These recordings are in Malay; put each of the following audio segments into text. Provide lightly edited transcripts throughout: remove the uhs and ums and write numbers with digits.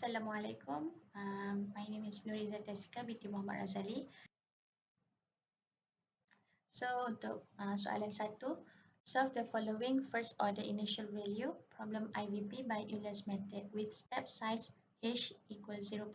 Assalamualaikum. My name is Nuriza Tasika binti Muhammad Razali. So untuk soalan 1, solve the following first order initial value problem IVP by Euler's method with step size h equals 0.2.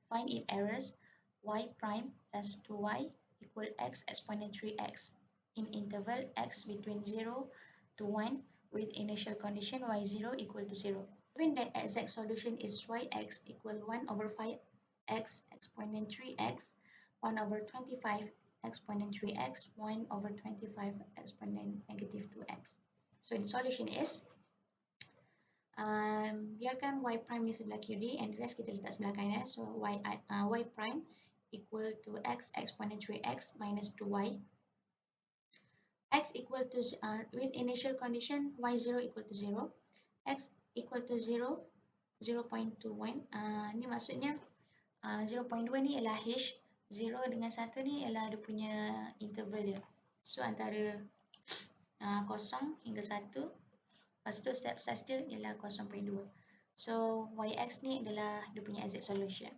Find if errors y prime plus 2y equal x exponent 3x in interval x between 0 to 1 with initial condition y0 equal to 0. Given that exact solution is yx equal 1 over 5x exponent 3x, 1 over 25 exponent 3x, 1 over 25 exponent negative 2x. So the solution is, biarkan y prime di sebelah kiri and the rest kita letak sebelah kanan. So y prime equal to x exponent 3x minus 2y. X equal to, with initial condition y0 equal to 0. X equal to 0, 0.21. Ni maksudnya 0.2 ni ialah h, 0 dengan 1 ni ialah dia punya interval dia. So antara 0 hingga 1. Lepas tu step size dia ialah 0.2. So yx ni adalah dia punya exact solution.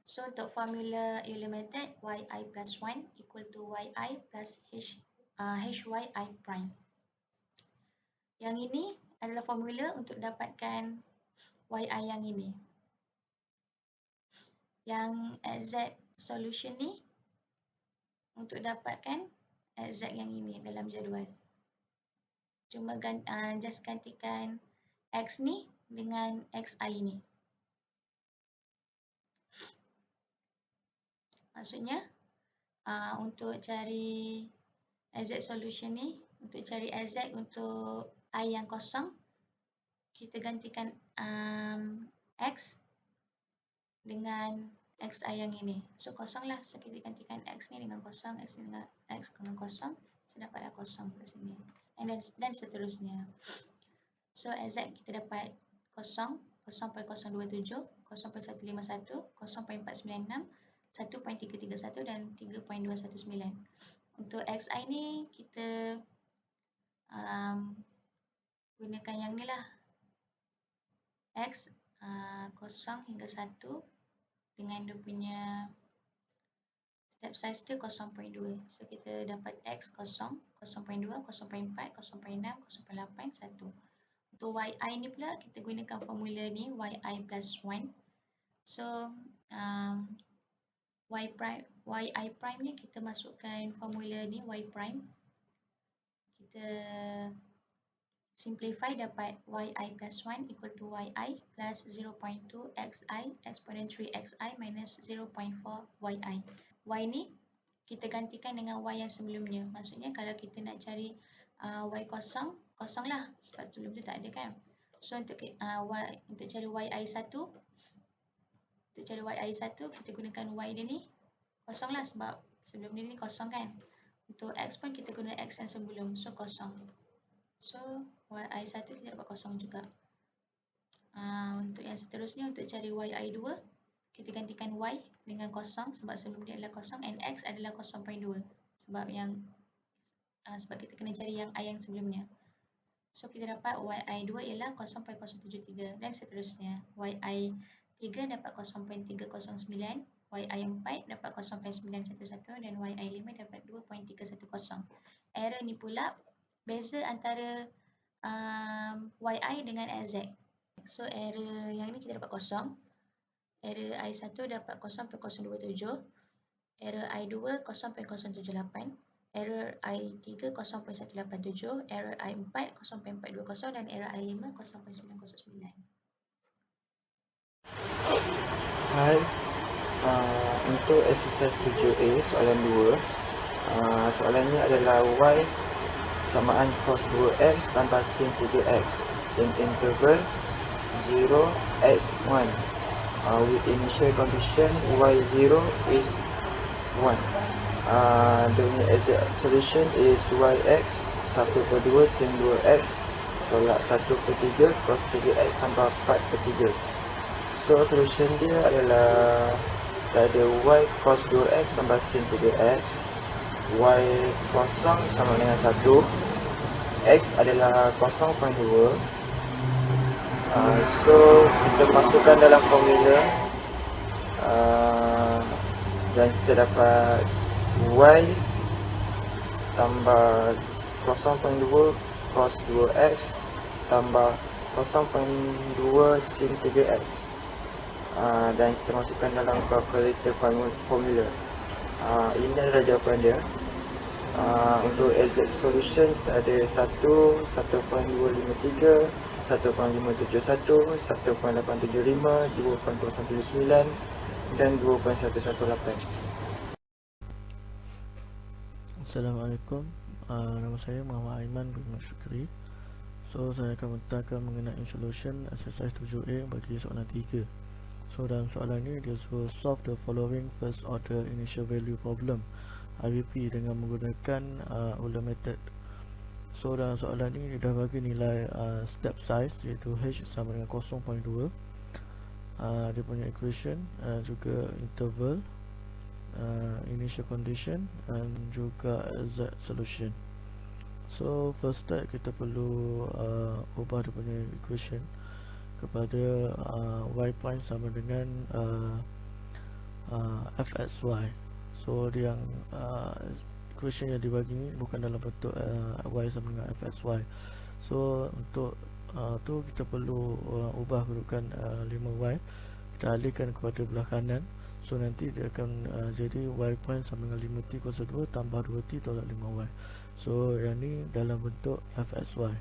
So untuk formula Euler method, yi plus 1 equal to yi plus hyi prime. Yang ini adalah formula untuk dapatkan yi yang ini. Yang exact solution ni untuk dapatkan exact yang ini dalam jadual. Cuma just gantikan x ni dengan xi ni. Maksudnya untuk cari exact solution ni, untuk cari exact untuk I yang kosong, kita gantikan x dengan xi yang ini. So kosong lah. So kita gantikan x ni dengan kosong, x ni dengan x dengan kosong. So dapatlah kosong ke sini. Dan seterusnya. So exact kita dapat 0, 0.027, 0.151, 0.496, 1.331 dan 3.219. Untuk xi ni kita gunakan yang ni lah. X 0 hingga 1 dengan dia punya step size dia 0.2. So kita dapat x 0, 0.2, 0.4, 0.6, 0.8, 1. Untuk yi ni pula kita gunakan formula ni yi plus 1. So yi prime ni kita masukkan formula ni y prime. Kita simplify dapat yi plus 1 equal to yi plus 0.2 xi exponent 3xi minus 0.4 yi. Y ni kita gantikan dengan y yang sebelumnya. Maksudnya kalau kita nak cari y kosong, kosong lah sebab sebelum tu tak ada kan. So untuk cari yi1, kita gunakan y dia ni kosong lah sebab sebelum dia ni kosong kan. Untuk x pun kita guna x yang sebelum, so kosong. So yi1 kita dapat kosong juga. Untuk yang seterusnya, untuk cari yi2, kita gantikan y dengan kosong sebab sebelum dia adalah kosong, and x adalah 0.2 sebab kita kena cari yang i yang sebelumnya. So kita dapat yi2 ialah 0.073 dan seterusnya. yi3 dapat 0.309, yi4 dapat 0.911 dan yi5 dapat 2.310. Error ni pula beza antara yi dengan exact. So error yang ni kita dapat kosong. Error i1 dapat 0.027, error i2 0.078, error i3 0.187, error i4 0.420 dan error i5 0.909. Hai, untuk exercise 7A soalan 2, soalannya adalah y samaan cos 2x tambah sin 3x in interval 0x1 with initial condition y0 is 1. The exact solution is yx 1/2 sin 2x tolak 1/3 cos 3x tambah 4/3. So solution dia adalah ada y cos 2x tambah sin 3x, y kosong sama dengan 1, x adalah 0.2, So kita masukkan dalam formula dan kita dapat y tambah 0.2 cos 2x tambah 0.2 sin 3x. Dan kita masukkan dalam calculator formula. Ini adalah jawapan dia. Untuk exact solution kita ada 1.253, 1.571, 1.875, 2.079 dan 2.118. Assalamualaikum, nama saya Muhammad Aiman bin Syukri. So saya akan menentangkan mengenai solution exercise 7A bagi soalan 3. So dalam soalan ini dia suruh solve the following first order initial value problem IVP dengan menggunakan Euler method. So dalam soalan ini dia dah bagi nilai step size iaitu H sama dengan 0.2, dia punya equation, juga interval, initial condition dan juga exact solution. So first step kita perlu ubah dia punya equation kepada y prime sama dengan fxy. So dia yang equation yang dibagi ni bukan dalam bentuk y sama dengan fxy. So untuk tu kita perlu ubah kedudukan 5y, kita alihkan kepada belah kanan. So nanti dia akan jadi y prime sama dengan 5t kuasa 2 tambah 2t tolak 5y. So yang ni dalam bentuk fxy.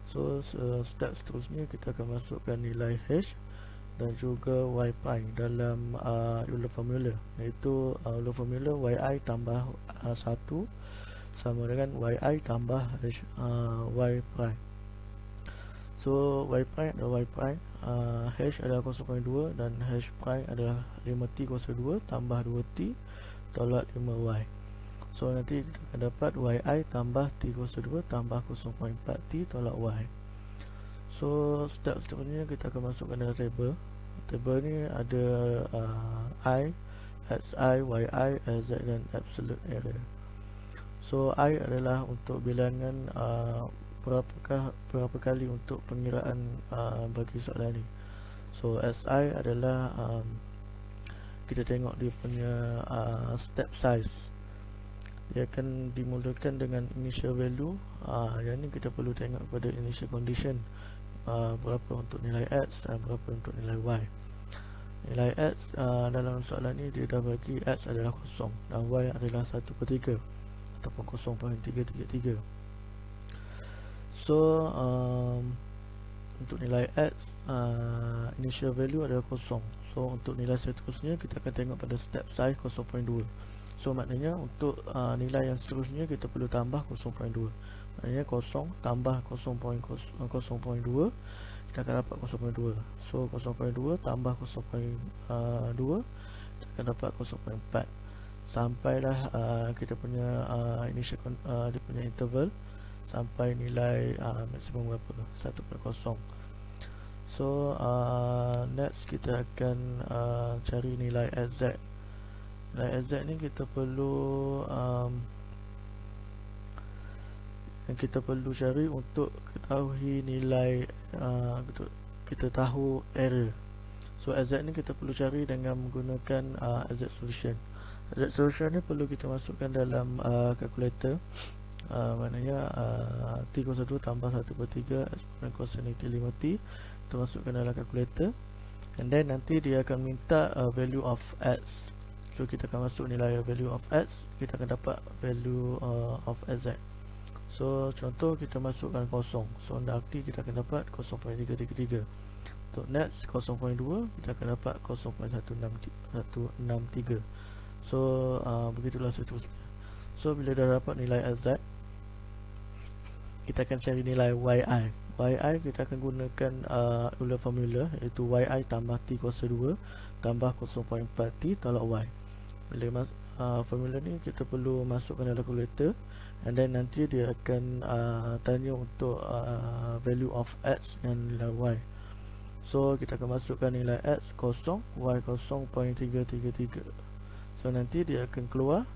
So step seterusnya kita akan masukkan nilai h dan juga y prime dalam Euler formula, iaitu Euler formula yi tambah 1 sama dengan yi tambah y prime. So y prime adalah y prime, h adalah 0.2 dan h prime adalah 5t kuasa 2 tambah 2t tolak 5y. So nanti kita akan dapat yi tambah t kuasa 2 tambah 0.4t tolak y. So step seterusnya kita akan masukkan dalam table. Table ni ada I, xi, yi, lz dan absolute error. So I adalah untuk bilangan berapa kali untuk pengiraan bagi soalan ni. So si adalah kita tengok dia punya step size. Dia akan dimulakan dengan initial value. Yang ni kita perlu tengok pada initial condition, berapa untuk nilai x dan berapa untuk nilai y. Nilai x dalam soalan ni dia dah bagi x adalah 0 dan y adalah 1/3 ataupun 0.333. So untuk nilai x initial value adalah 0. So untuk nilai seterusnya kita akan tengok pada step size 0.2. So maknanya untuk nilai yang seterusnya kita perlu tambah 0.2. Maknanya 0 tambah 0.2 kita akan dapat 0.2. So 0.2 tambah 0.2 kita akan dapat 0.4. Sampailah kita punya initial dia punya interval sampai nilai maksimum berapa? 1/0. So next kita akan cari nilai SZ. Nilai SZ ni kita perlu cari untuk ketahui nilai kita tahu error. So SZ ni kita perlu cari dengan menggunakan exact solution. Exact solution ni perlu kita masukkan dalam calculator. Maknanya t kuasa 2 tambah 1/3 eksponen cos negatif 5t kita masukkan dalam calculator, and then nanti dia akan minta value of x. So kita akan masuk nilai value of x, kita akan dapat value of z. So contoh kita masukkan 0, so nanti kita akan dapat 0.333. Untuk next 0.2 kita akan dapat 0.163. So begitulah seterusnya. So bila dah dapat nilai z, kita akan cari nilai yi. Yi kita akan gunakan Euler formula, iaitu yi tambah t kuasa 2 tambah 0.4t tolak y. Bila formula ni kita perlu masukkan dalam calculator, and then nanti dia akan tanya untuk value of x dan nilai y. So kita akan masukkan nilai x 0, y 0.333. So nanti dia akan keluar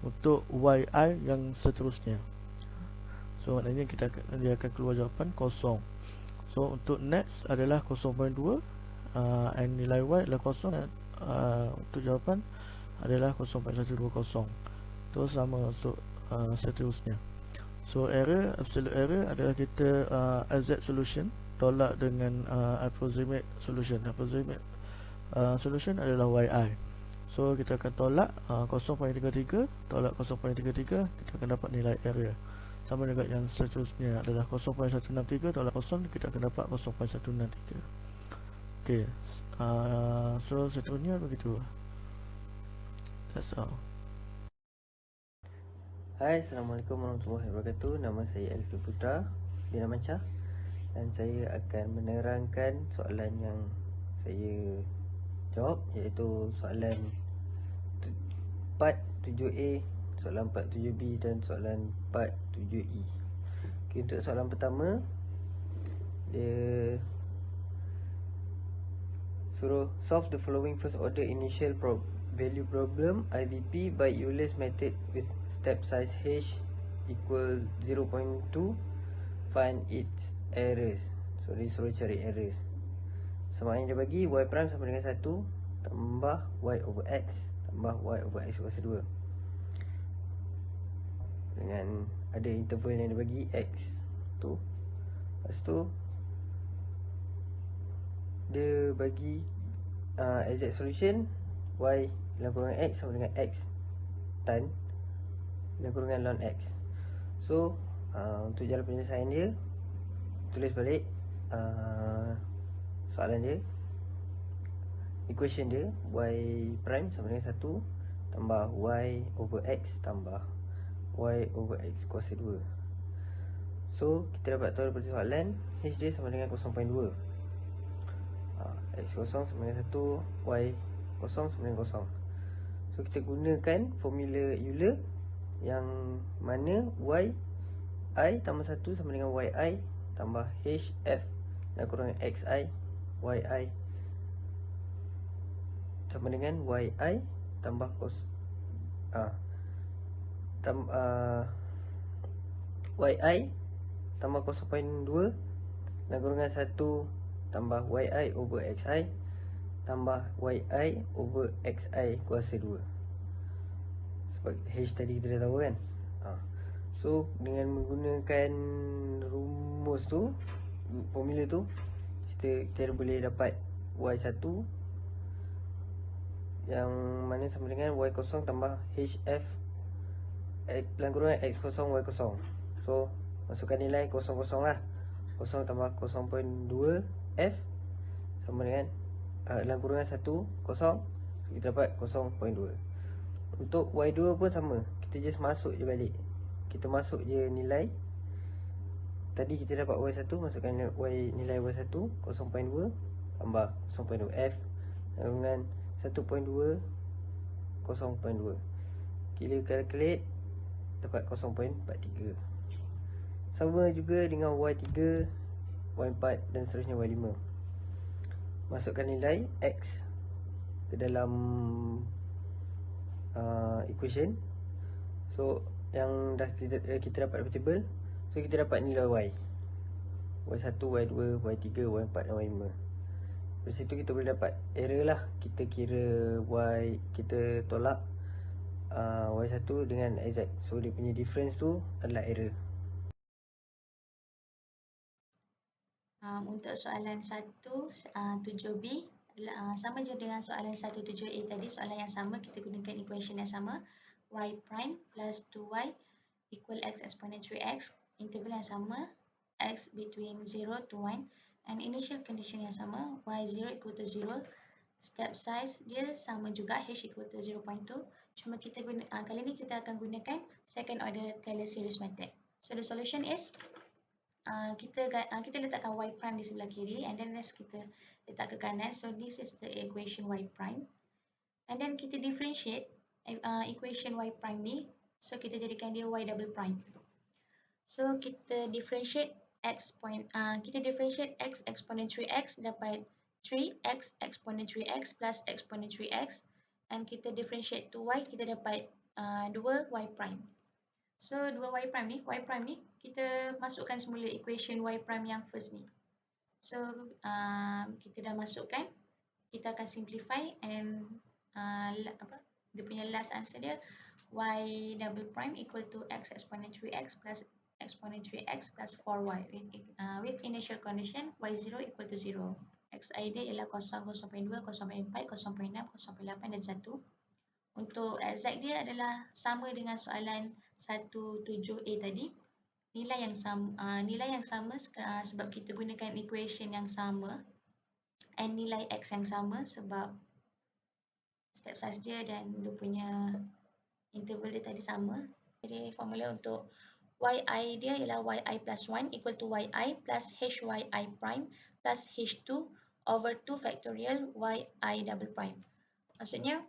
untuk yi yang seterusnya. So maknanya dia akan keluar jawapan 0. So untuk next adalah 0.2 and nilai y adalah kosong, dan untuk jawapan adalah 0.120. Terus sama untuk seterusnya. So error, absolute error adalah kita exact solution tolak dengan approximate solution. Approximate solution adalah yi. So kita akan tolak 0.33 tolak 0.33, kita akan dapat nilai error. Sama juga yang seterusnya adalah 0.163 tolak 0, kita akan dapat 0.163. Okay, so seterusnya begitu. That's all. Hai, Assalamualaikum warahmatullahi wabarakatuh. Nama saya Elfi Putra bin Amansyah, dan saya akan menerangkan soalan yang saya jawab, iaitu soalan part 7A, soalan part 7B dan soalan part 7E. Okay, untuk soalan pertama, dia suruh solve the following first order initial value problem IVP by Euler's method with step size h equal 0.2. Find its errors. So dia suruh cari errors. Sama yang dia bagi y prime sama dengan 1 tambah y over x tambah y over x kuasa 2, dengan ada interval yang dia bagi x tu. Lepas tu dia bagi exact solution y dalam kurungan x sama dengan x tan dalam kurungan ln x. So untuk jalan penyelesaian dia, tulis balik soalan dia, equation dia, y prime sama dengan 1 tambah y over x tambah y over x kuasa 2. So kita dapat tahu daripada soalan h dia sama dengan 0.2, x kosong sama dengan 1, y kosong sama dengan kosong. So kita gunakan formula Euler yang mana y I tambah 1 sama dengan yi tambah hf dan kurang xi, yi sama dengan yi tambah yi tambah 0.2 dan kurungan 1 tambah yi over xi tambah yi over xi kuasa 2. Sebab h tadi kita dah tahu kan. So dengan menggunakan rumus tu, formula tu, kita boleh dapat y1 yang mana sama dengan y0 tambah hf dalam kurungan x0 y0. So masukkan nilai 0 lah. 0 tambah 0.2 f sama dengan dalam kurungan 1 0, kita dapat 0.2. Untuk y2 pun sama, kita just masuk je balik. Kita masuk je nilai. Tadi kita dapat y1, masukkan nilai y1 0.2 tambah 0.2 f dengan 1.2 0.2. Kita calculate dapat 0.43. Sama juga dengan y3, y4 dan seterusnya y5. Masukkan nilai x ke dalam equation. So yang dah kita dapat dapat table, so kita dapat nilai y1, y2, y3, y4 dan y5. Dari situ kita boleh dapat error lah. Kita kira y, kita tolak y1 dengan exact. So dia punya difference tu adalah error. Untuk soalan 7B sama je dengan soalan 7A tadi. Soalan yang sama, kita gunakan equation yang sama, y prime plus 2y equal x exponent 3x, interval yang sama, x between 0 to 1, and initial condition yang sama, y0 equal to 0, step size dia sama juga, h equal to 0.2. Cuma kita kali ni kita akan gunakan second order Taylor series method. So the solution is kita letakkan y prime di sebelah kiri, and then rest kita letak ke kanan. So this is the equation y prime, and then kita differentiate equation y prime ni. So kita jadikan dia y double prime. So kita differentiate x exponent 3x dapat 3x exponent 3x plus exponent 3x, and kita differentiate to y, kita dapat 2y prime. So 2y prime ni, kita masukkan semula equation y prime yang first ni. So kita dah masukkan, kita akan simplify and dia punya last answer dia y double prime equal to x exponent 3x plus exponent 3x plus 4y with initial condition y0 equal to 0. Xi dia ialah 0, 0.2, 0.4, 0.6, 0.8 dan 1. Untuk exact dia adalah sama dengan soalan 17A tadi. Nilai yang sama sebab kita gunakan equation yang sama and nilai x yang sama sebab step size dia dan dia punya interval dia tadi sama. Jadi formula untuk yi dia ialah yi plus 1 equal to yi plus hyi prime plus h2 over 2 factorial yi double prime. Maksudnya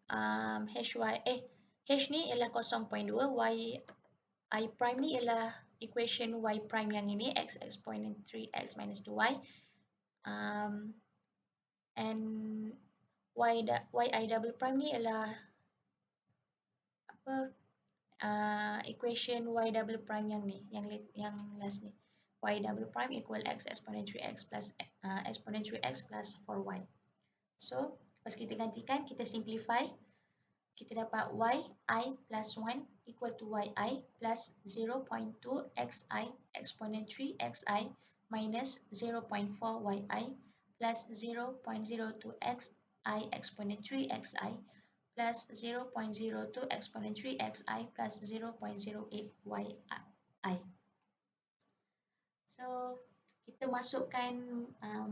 h ni ialah 0.2, yi prime ni ialah equation y prime yang ini, x exponent 3x minus 2y, and yi double prime ni ialah equation y double prime yang ni, yang last ni, y double prime equal x exponent 3x plus exponent 3x plus 4y. So pas kita gantikan, kita simplify, kita dapat yi plus 1 equal to yi plus 0.2 xi exponent 3 xi minus 0.4 yi plus 0.02 xi exponent 3 xi plus 0.02 exponent 3 xi plus 0.08 yi. So kita masukkan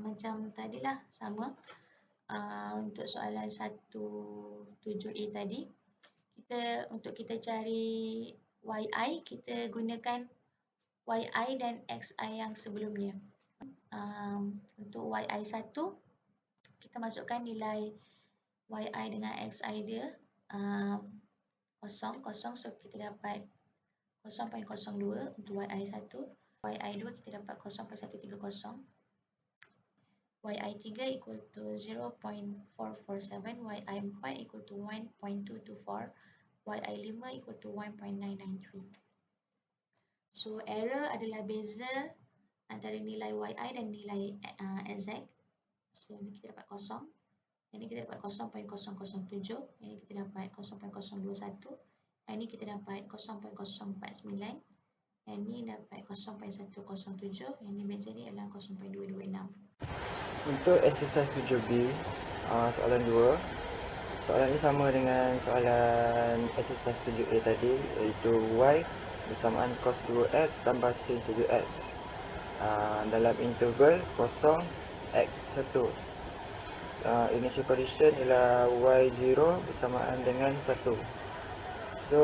macam tadilah, sama. Untuk soalan 17A tadi, untuk kita cari yi, kita gunakan yi dan xi yang sebelumnya. Untuk yi1, kita masukkan nilai yi dengan xi dia 0, so kita dapat 0.02 untuk yi1. yi2 kita dapat 0.130. yi3 equal to 0.447, yi4 equal to 1.224, yi5 equal to 1.993. So error adalah beza antara nilai yi dan nilai exact. So ni kita dapat 0, yang ni kita dapat 0.007, yang ni kita dapat 0.021, yang ni kita dapat 0.049, yang ni dapat 0.107, yang ni beza ni adalah 0.226. Untuk exercise 7B, soalan 2, soalan ini sama dengan soalan exercise 7A tadi, iaitu y bersamaan cos 2x tambah sin 3x dalam interval 0, x1. Initial condition ialah y0 bersamaan dengan 1. So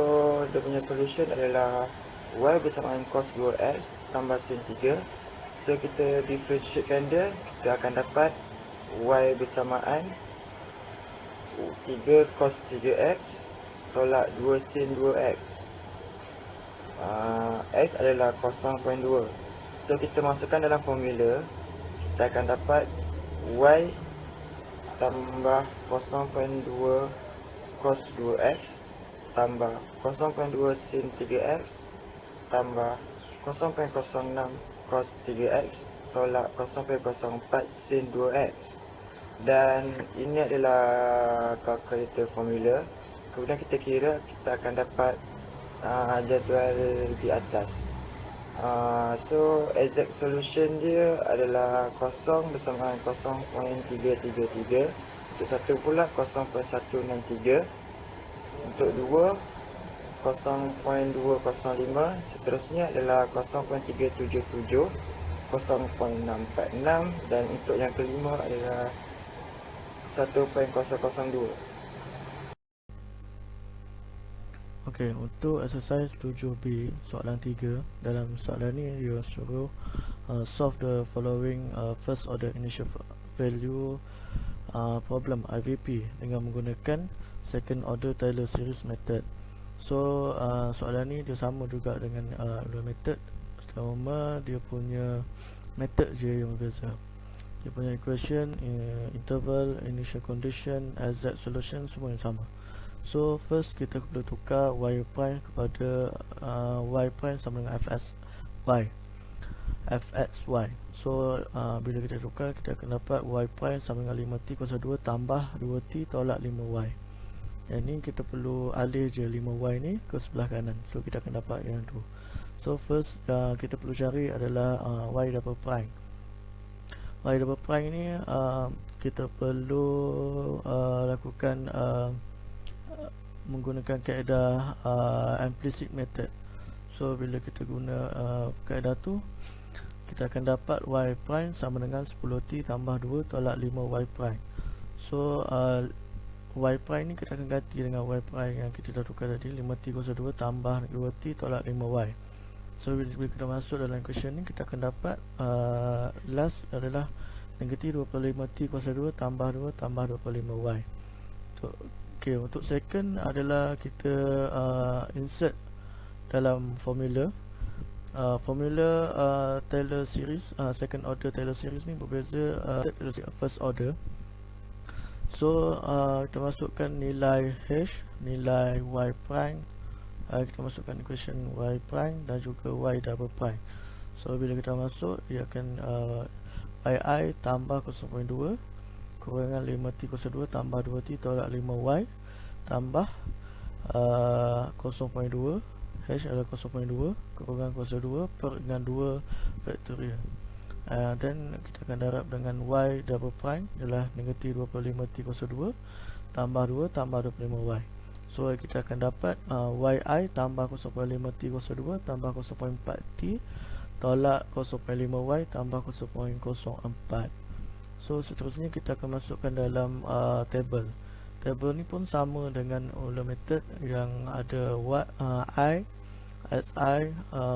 dia punya solution adalah y bersamaan cos 2x tambah sin 3. So kita differentiatekan dia, kita akan dapat y bersamaan 3 cos 3x tolak 2 sin 2x. X adalah 0.2. So kita masukkan dalam formula, kita akan dapat y tambah 0.2 cos 2x tambah 0.2 sin 3x tambah 0.06 cos 3x tolak 0.04 sin 2x. Dan ini adalah calculator formula. Kemudian kita kira, kita akan dapat jadual di atas. So exact solution dia adalah 0 bersamaan 0.333, untuk 1 pula 0.163, untuk 2 0.205, seterusnya adalah 0.377, 0.646, dan untuk yang kelima adalah 1.002. Okey, untuk exercise 7B soalan 3, dalam soalan ni dia suruh solve the following first order initial value problem IVP dengan menggunakan second order Taylor series method. So soalan ni dia sama juga dengan Euler method, cuma dia punya method je yang berbeza. Dia punya equation, interval, initial condition, exact solution semua yang sama. So first kita perlu tukar y prime kepada y prime sama dengan fs y. fxy. So bila kita tukar, kita akan dapat y prime sama dengan 5t kuasa 2 tambah 2t tolak 5y. Yang ni kita perlu alih je 5y ni ke sebelah kanan. So kita akan dapat yang tu. So first kita perlu cari adalah y double prime. Y double prime ni kita perlu lakukan menggunakan kaedah implicit method. So bila kita guna kaedah tu, kita akan dapat y prime sama dengan 10t tambah 2 tolak 5y prime. So y prime ni kita akan ganti dengan y prime yang kita dah tukar tadi, 5t kuasa 2 tambah 2t tolak 5y. So bila kita masuk dalam equation ni, kita akan dapat last adalah negatif 25t kuasa 2 tambah 2 tambah 25y. So, okay, untuk second adalah kita insert dalam formula. Formula Taylor series, second order Taylor series ni berbeza first order. So kita masukkan nilai h, nilai y prime, kita masukkan equation y prime dan juga y double prime. So bila kita masuk, dia akan yi tambah 0.2 kurangan 5t kuasa 2 tambah 2t tolak 5y tambah 0.2 h adalah 0.2 kurang kuasa 2 per dengan 2 factorial. Dan kita akan darab dengan y double prime adalah negatif 25t kuasa 2 tambah 2 tambah 25y. So kita akan dapat yi tambah 0.5t kuasa 2 tambah 0.4t tolak 0.5y tambah 0.04. So seterusnya kita akan masukkan dalam table. Table ni pun sama dengan Euler method yang ada I, SI,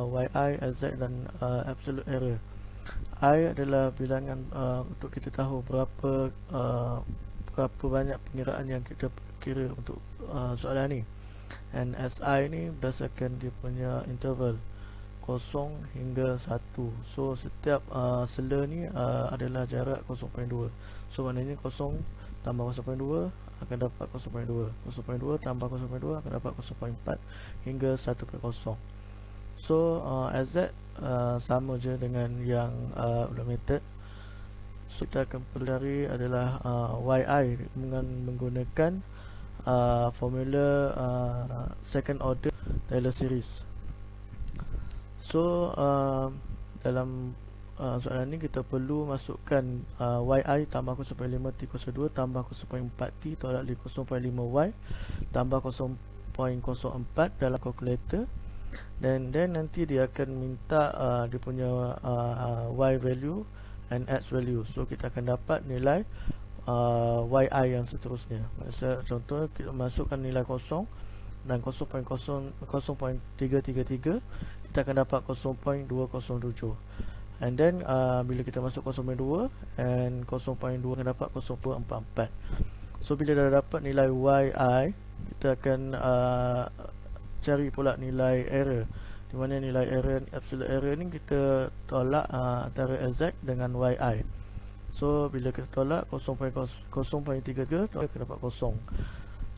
YI, SZ dan absolute error. I adalah bilangan untuk kita tahu berapa banyak pengiraan yang kita kira untuk soalan ni. And SI ni berdasarkan dia punya interval 0 hingga 1. So setiap sela ni adalah jarak 0.2. So maknanya 0 tambah 0.2 akan dapat 0.2. 0.2 tambah 0.2 akan dapat 0.4 hingga 1/0. So SZ sama je dengan yang Euler method. So kita akan perlu cari adalah YI dengan menggunakan formula second order Taylor series. So dalam soalan ni kita perlu masukkan yi tambah 0.5t kuasa 2 tambah 0.4t tolak 0.5y tambah 0.04 dalam kalkulator. Dan nanti dia akan minta dia punya y value and x value. So kita akan dapat nilai yi yang seterusnya. Maksud contoh kita masukkan nilai 0 dan 0.0333, kita akan dapat 0.207. And then bila kita masuk 0.2 and 0.2 akan dapat 0.44. So bila dah dapat nilai yi, kita akan cari pula nilai error, di mana nilai error, absolute error ni kita tolak antara SZ dengan yi. So bila kita tolak 0.33, kita dapat 0.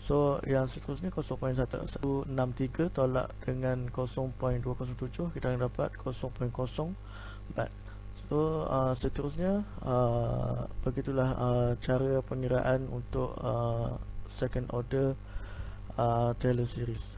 So yang seterusnya 0.163 tolak dengan 0.207, kita akan dapat 0.04. So seterusnya begitulah cara pengiraan untuk second order Taylor series.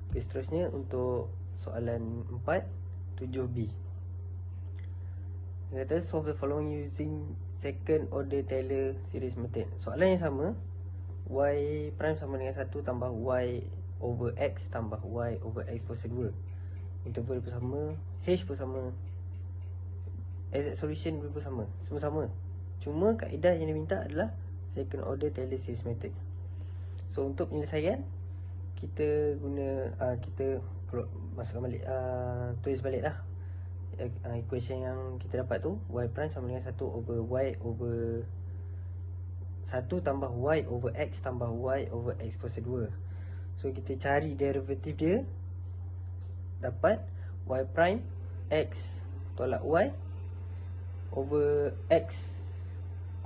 Okay, seterusnya untuk soalan 4, 7b. Dia kata solve the following using second order Taylor series method. Soalan yang sama, y prime sama dengan 1 tambah y over x tambah y over x kuasa 2. Interval pun sama, h pun sama, exact solution pun sama, semua sama. Cuma kaedah yang diminta adalah second order Taylor series method. So untuk penyelesaian, kita guna kita masukkan balik, tulis balik lah equation yang kita dapat tu. Y prime sama dengan 1 over y over 1 tambah y over x tambah y over x kuasa 2. So kita cari derivatif dia, dapat y prime x tolak y over x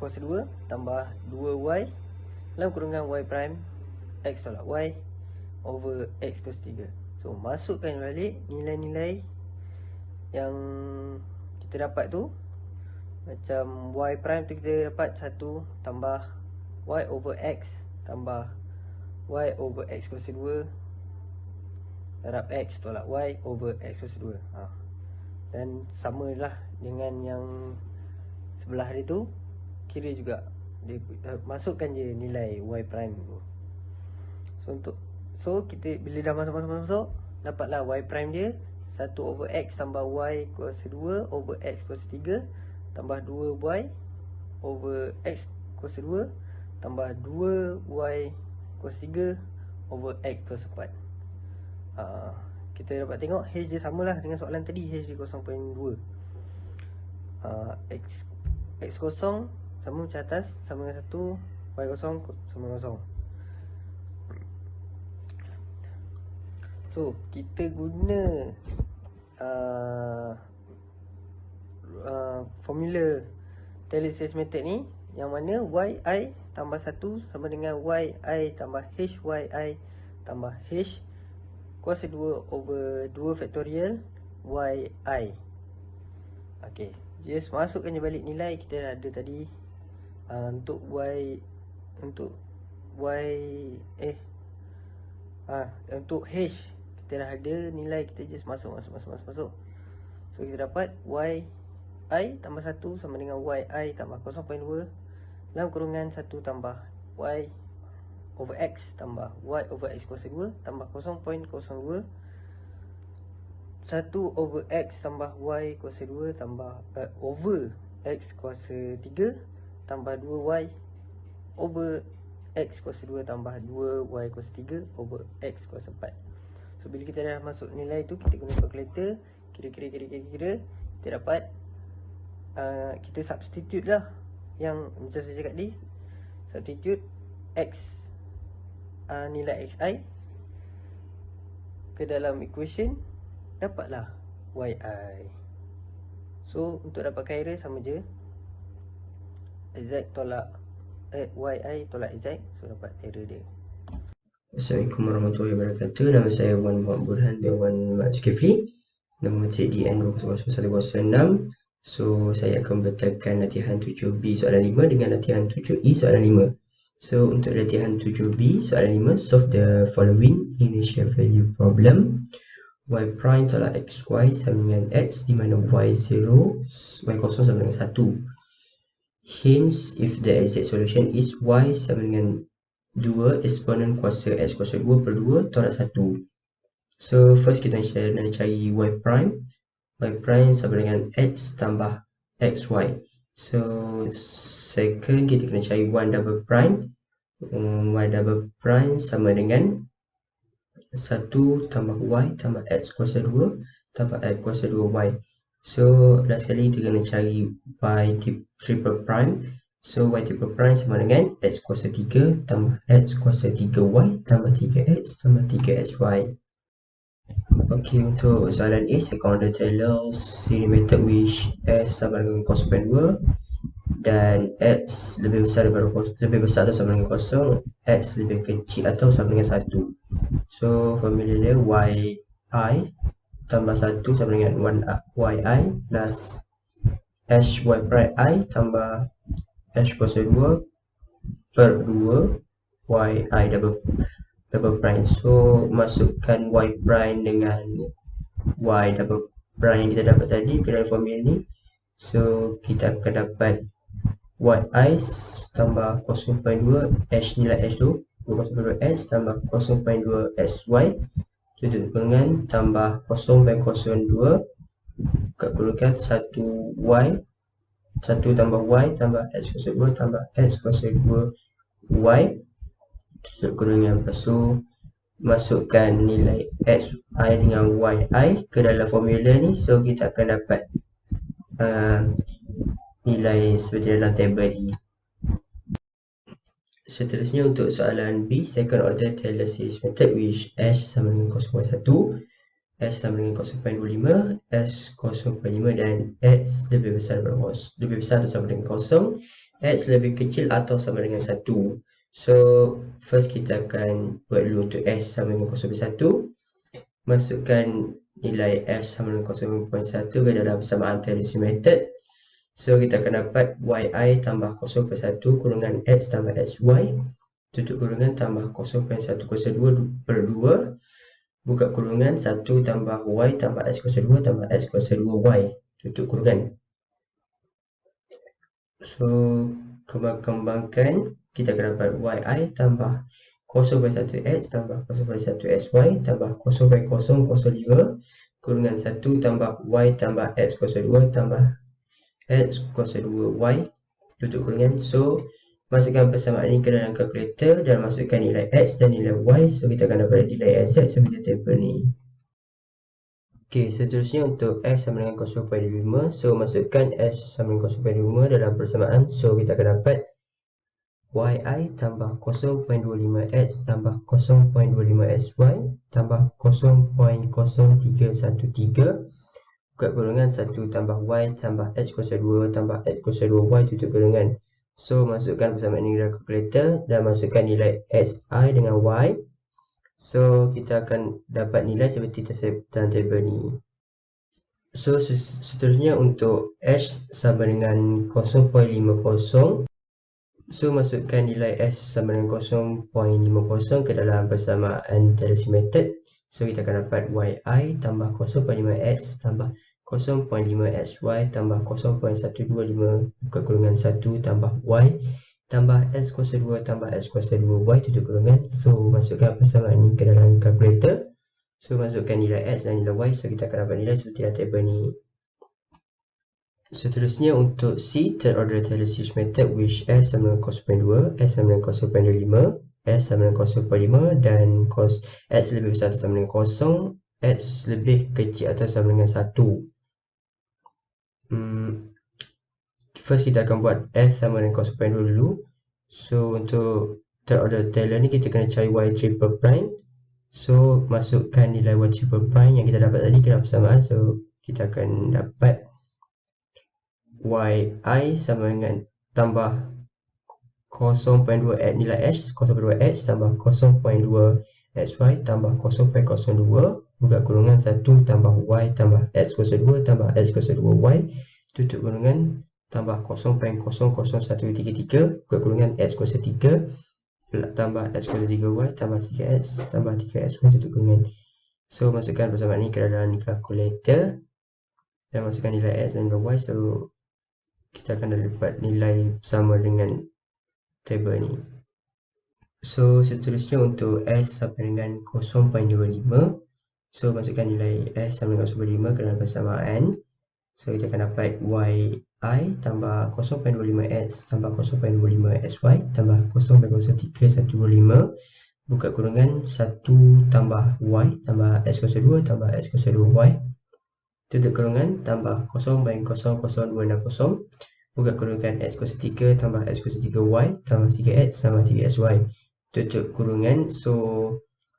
kuasa 2 tambah 2y dalam kurungan y prime x tolak y over x kuasa 3. So masukkan balik nilai-nilai yang kita dapat tu. Macam y prime tu kita dapat 1 tambah y over x tambah y over x kuasa 2 darab x tolak y over x kuasa 2. Dan samalah dengan yang sebelah dia tu, kira juga dia masukkan je nilai y prime tu. So kita bila dah masuk dapatlah y prime dia 1 over x tambah y kuasa 2 over x kuasa 3 tambah 2y over x kuasa 2 tambah 2y kuasa 3 over x kuasa 4. Kita dapat tengok h dia samalah dengan soalan tadi, h dia 0.2. X kosong sama macam atas, sama dengan 1, y kosong sama dengan 0. So kita guna formula Taylor-Sales method ni, yang mana yi tambah 1 sama dengan yi tambah hyi tambah h kuasa 2 over 2 factorial yi. Okay, just masukkan je balik nilai kita dah ada tadi. Untuk h kita dah ada nilai, kita just masuk. So kita dapat yi tambah 1 sama dengan yi tambah 0.2 dalam kurungan 1 tambah y over x tambah y over x kuasa 2 tambah 0.02 1 over x tambah y kuasa 2 tambah over x kuasa 3 tambah 2y over x kuasa 2 tambah 2y kuasa 3 over x kuasa 4. So bila kita dah masuk nilai tu, kita guna calculator, kira kita dapat kita substitute lah yang macam saya cakap tadi, substitute x nilai xi ke dalam equation, dapatlah yi. So untuk dapatkan error sama je, z tolak yi tolak z, so dapat error dia. Assalamualaikum warahmatullahi wabarakatuh. Nama saya Wan Muhammad Burhan bin Wan Zulkifli. Nama matrik DN200106. So saya akan membetulkan latihan 7B soalan 5 dengan latihan 7E soalan 5. So untuk latihan 7B soalan 5, solve the following initial value problem. Y prime tolak xy sama dengan x, di mana y0, y0 sama dengan 1. Hence, if the exact solution is y sama dengan 2 eksponen kuasa x kuasa 2 per 2 tolak 1. So first kita nak cari y prime. Y prime sama dengan x tambah xy. So second kita kena cari y double prime. Y double prime sama dengan 1 tambah y tambah x kuasa 2 tambah x kuasa 2y. So last sekali kita kena cari y triple prime. So y triple prime sama dengan x kuasa 3 tambah x kuasa 3y tambah 3x tambah 3xy. Okay, untuk soalan A, second order Taylor series method which s sama dengan 0.2 dan x lebih besar atau sama dengan 0, x lebih kecil atau sama dengan 1. So formula dia yi tambah 1 sama dengan 1yi plus h y prime i tambah h kuasa 2 per 2 yi double prime. So masukkan y prime dengan y double prime yang kita dapat tadi ke dalam formula ni. So kita akan dapat yi tambah 0.2 h nilai h tu 0.2 h tambah 0.2 xy tutup kurungan tambah 0.02 kalkulkan 1y 1 tambah y tambah x kuasa 2 tambah x kuasa 2y tutup kurungan. Lepas tu masukkan nilai xi dengan yi ke dalam formula ni. So kita akan dapat nilai seperti dalam tabel ni. Seterusnya untuk soalan B, second order Taylor series method which S sama dengan 0,1, S sama dengan 0,25, S 0,5 dan X lebih besar atau sama dengan 0, X lebih kecil atau sama dengan 1. So, first kita akan buat dulu untuk S sama dengan 0,1. Masukkan nilai S sama dengan 0,1 ke dalam persamaan Taylor series method. So, kita akan dapat yi tambah 0,1 kurungan X tambah xy tutup kurungan tambah 0,102 per 2 buka kurungan 1 tambah y tambah x kuasa 2 tambah x kuasa 2y tutup kurungan. So, kembangkan kita akan dapat yi tambah 0,1x tambah 0,1xy tambah 0,005 kurungan 1 tambah y tambah x kuasa 2 tambah x kuasa 2y tutup kurungan. So, masukkan persamaan ini ke dalam kalkulator dan masukkan nilai x dan nilai y. So, kita akan dapat nilai z seperti tabel ni. Okey, seterusnya untuk x sama dengan 0.5. So, masukkan x sama dengan 0.5 dalam persamaan. So, kita akan dapat yi tambah 0.25x tambah 0.25xy tambah 0.0313 buka kurungan 1 tambah y tambah x kuasa 2 tambah x kuasa 2y tutup kurungan. So, masukkan persamaan ini dalam kalkulator dan masukkan nilai xi dengan y. So, kita akan dapat nilai seperti dalam tabel ni. So, seterusnya untuk x sama dengan 0.50. So, masukkan nilai x sama dengan 0.50 ke dalam persamaan Taylor series method. So, kita akan dapat yi tambah 0.5x tambah 0.5xy tambah 0.125 buka kurungan 1 tambah y tambah x kuasa 2 tambah x kuasa 2y tutup kurungan. So, masukkan persamaan ini ke dalam kalkulator. So, masukkan nilai x dan nilai y. So, kita akan dapat nilai seperti dalam tabel ni. Seterusnya untuk C, third order Taylor series method which S sama dengan 0.2, S sama dengan 0.5, S sama dengan 0.5 dan X lebih besar atau sama dengan 0, X lebih kecil atau sama dengan 1. First kita akan buat S sama dengan 0.2 dulu. So, untuk third order Taylor ni kita kena cari Y triple prime. So, masukkan nilai Y triple prime yang kita dapat tadi ke dalam persamaan. So, kita akan dapat yi sama dengan tambah 0.2 nilai x, 0.2x tambah 0.2 xy tambah 0.02 buka kurungan 1 tambah y tambah x kuasa 2 tambah x kuasa 2y tutup kurungan tambah 0.00133 buka kurungan x kuasa 3 tambah x kuasa 3y tambah 3x tambah 3xy tutup kurungan. So, masukkan persamaan ini ke dalam kalkulator dan masukkan nilai x dan nilai y. So, kita akan dapat nilai sama dengan tabel ni. So, seterusnya untuk S sama dengan 0.25. So, masukkan nilai S sama dengan 0.5 ke dalam persamaan. So, kita akan dapat yi tambah 0.25x tambah 0.25xy tambah 0.0315 buka kurungan 1 tambah y tambah x kuasa 2 tambah x kuasa 2y tutup kurungan tambah 0.00260 buka kurungan x kuasa 3 tambah x kuasa 3y tambah 3x tambah 3xy tutup kurungan. So,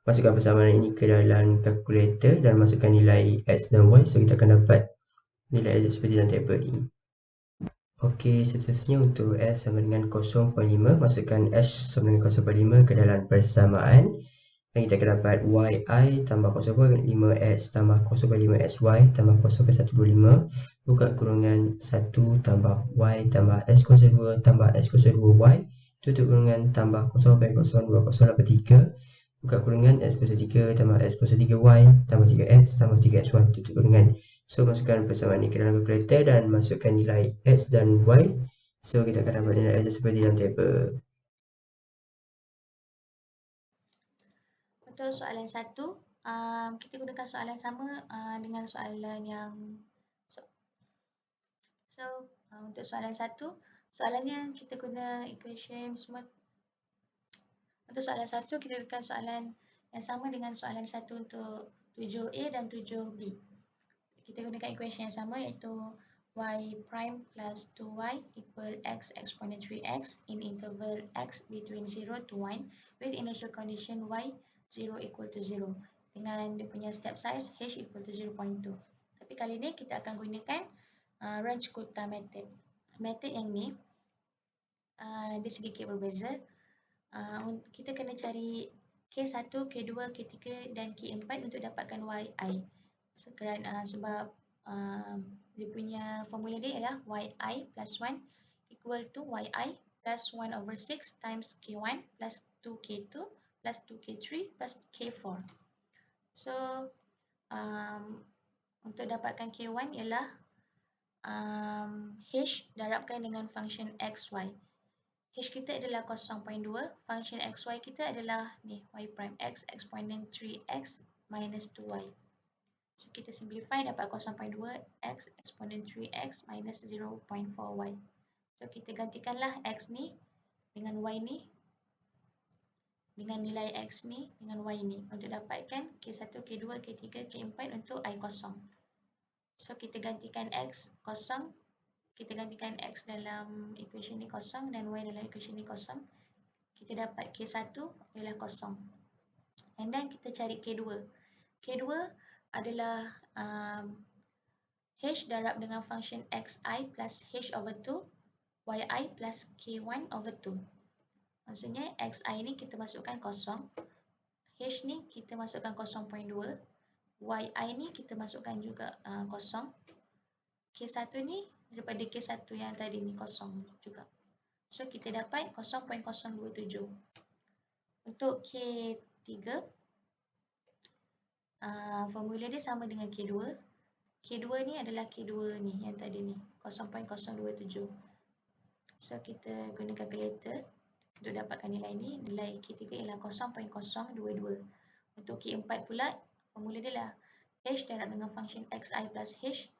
masukkan persamaan ini ke dalam kalkulator dan masukkan nilai x dan y. So, kita akan dapat nilai z seperti dalam tabel ini. Okey, seterusnya untuk s sama dengan 0.5. Masukkan s sama dengan 0.5 ke dalam persamaan. Dan kita akan dapat yi tambah 0.5x tambah 0.5xy tambah 0.125 buka kurungan 1 tambah y tambah x kuasa 2 tambah x kuasa 2y tutup kurungan tambah 0.02083 buka kurungan x kuasa 3 tambah x kuasa 3y tambah 3x tambah 3xy tutup kurungan. So, masukkan persamaan ini ke dalam kalkulator dan masukkan nilai x dan y. So, kita akan dapat nilai x seperti dalam tabel. Untuk soalan 1, kita gunakan soalan sama dengan soalan yang untuk soalan 1, soalannya kita guna equation semua. Untuk soalan 1, kita gunakan soalan yang sama dengan soalan 1 untuk 7A dan 7B. Kita gunakan equation yang sama iaitu y prime plus 2y equal x exponent 3x in interval x between 0 to 1 with initial condition y 0 equal to 0 dengan dia punya step size h equal to 0.2. Tapi kali ni kita akan gunakan range quota method. Method yang ni dia sedikit berbeza. Kita kena cari K1, K2, K3 dan K4 untuk dapatkan yi. Sebab dia punya formula dia ialah yi plus 1 equal to yi plus 1 over 6 times K1 plus 2K2 plus 2K3 plus K4. So, untuk dapatkan K1 ialah H darabkan dengan function XY. H kita adalah 0.2, function XY kita adalah ni, y prime x exponent 3x minus 2y. So, kita simplify dapat 0.2 x exponent 3x minus 0.4y. So, kita gantikanlah x ni dengan y ni, dengan nilai x ni dengan y ni untuk dapatkan K1, K2, K3, K4 untuk i kosong. So, kita gantikan x kosong, kita gantikan x dalam equation ni kosong dan y dalam equation ni kosong. Kita dapat K1 ialah kosong. And then kita cari K2. K2 adalah h darab dengan function xi plus h over 2 yi plus k1 over 2. Maksudnya xi ni kita masukkan kosong, h ni kita masukkan 0.2, yi ni kita masukkan juga kosong, k1 ni daripada k1 yang tadi ni kosong juga. So kita dapat 0.027. Untuk K3 formula dia sama dengan K2. K2 ni adalah K2 ni yang tadi ni 0.027. So kita guna calculator untuk dapatkan nilai ni. Nilai K3 ialah 0.022. Untuk K4 pula formula dia lah h darab dengan function xi plus h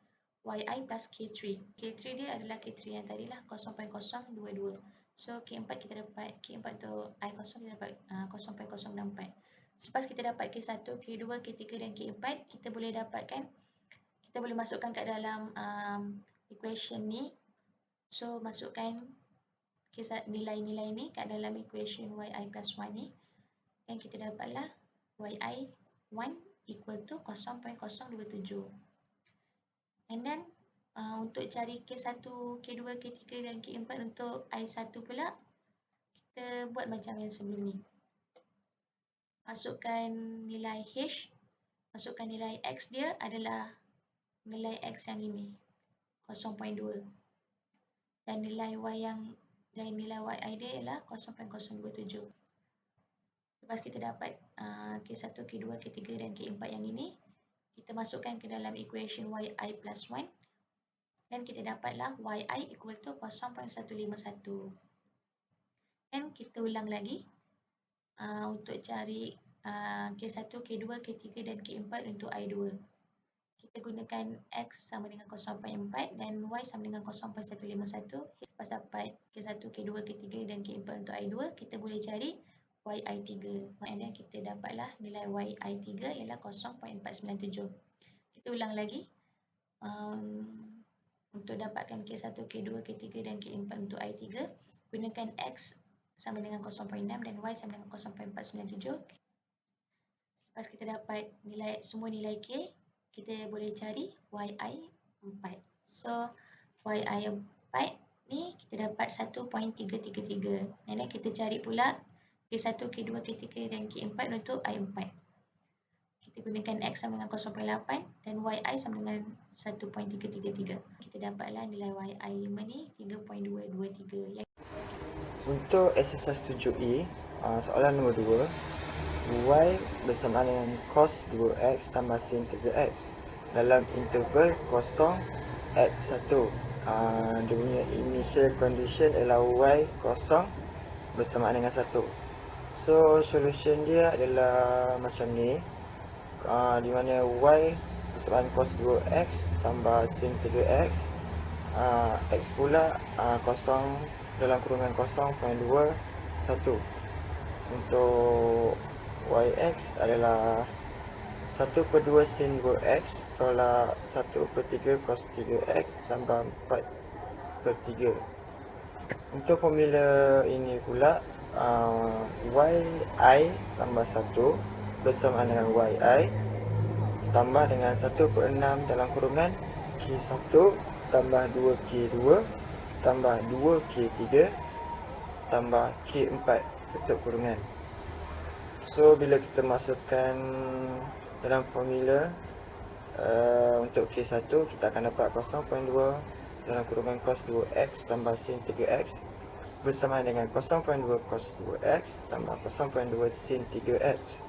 yi plus k3. K3 dia adalah K3 yang tadi lah 0.022. So K4 kita dapat, K4 untuk i kosong kita dapat 0.064. Selepas kita dapat K1, K2, K3 dan K4, kita boleh dapatkan, kita boleh masukkan kat dalam equation ni. So masukkan nilai-nilai ni kat dalam equation yi plus 1 ni. Dan kita dapatlah yi1 equal to 0.027. And then untuk cari K1, K2, K3 dan K4 untuk I1 pula, kita buat macam yang sebelum ni. Masukkan nilai H, masukkan nilai X dia adalah nilai X yang ini, 0.2. Dan nilai Y YI dia ialah 0.027. Lepas kita dapat K1, K2, K3 dan K4 yang ini, kita masukkan ke dalam equation yi plus 1 dan kita dapatlah yi equal to 0.151. Dan kita ulang lagi untuk cari K1, K2, K3 dan K4 untuk I2. Kita gunakan X sama dengan 0.4 dan Y sama dengan 0.151. Lepas dapat K1, K2, K3 dan K4 untuk I2, kita boleh cari YI3. Maknanya kita dapatlah nilai YI3 ialah 0.497. Kita ulang lagi. Untuk dapatkan K1, K2, K3 dan K4 untuk I3, gunakan X sama dengan 0.6 dan Y sama dengan 0.497. Lepas kita dapat semua nilai K, kita boleh cari YI4. So, YI4 ni kita dapat 1.333. Dan kita cari pula K1, K2, K3 dan K4 untuk I4. Kita gunakan X sama dengan 0.8 dan YI sama dengan 1.333. Kita dapatlah nilai YI5 ni 3.223. Untuk exercise 7E, soalan nombor 2, Y bersamaan dengan cos 2X tambah sin 3X dalam interval 0, X1. Dia punya initial condition ialah Y kosong bersamaan dengan 1. So, solution dia adalah macam ni. Di mana Y bersamaan cos 2X tambah sin 3X. X pula kosong dalam kurungan 0.21. Untuk YX adalah 1/2 sin 2x tolak 1/3 cos 3x tambah 4/3. Untuk formula ini pula, yi tambah 1 bersamaan dengan yi tambah dengan 1/6 dalam kurungan K1 tambah 2K2 tambah 2K3 tambah K4 tutup kurungan. So bila kita masukkan dalam formula untuk K1, kita akan dapat 0.2 dalam kurungan cos 2x tambah sin 3x bersamaan dengan 0.2 cos 2x tambah 0.2 sin 3x.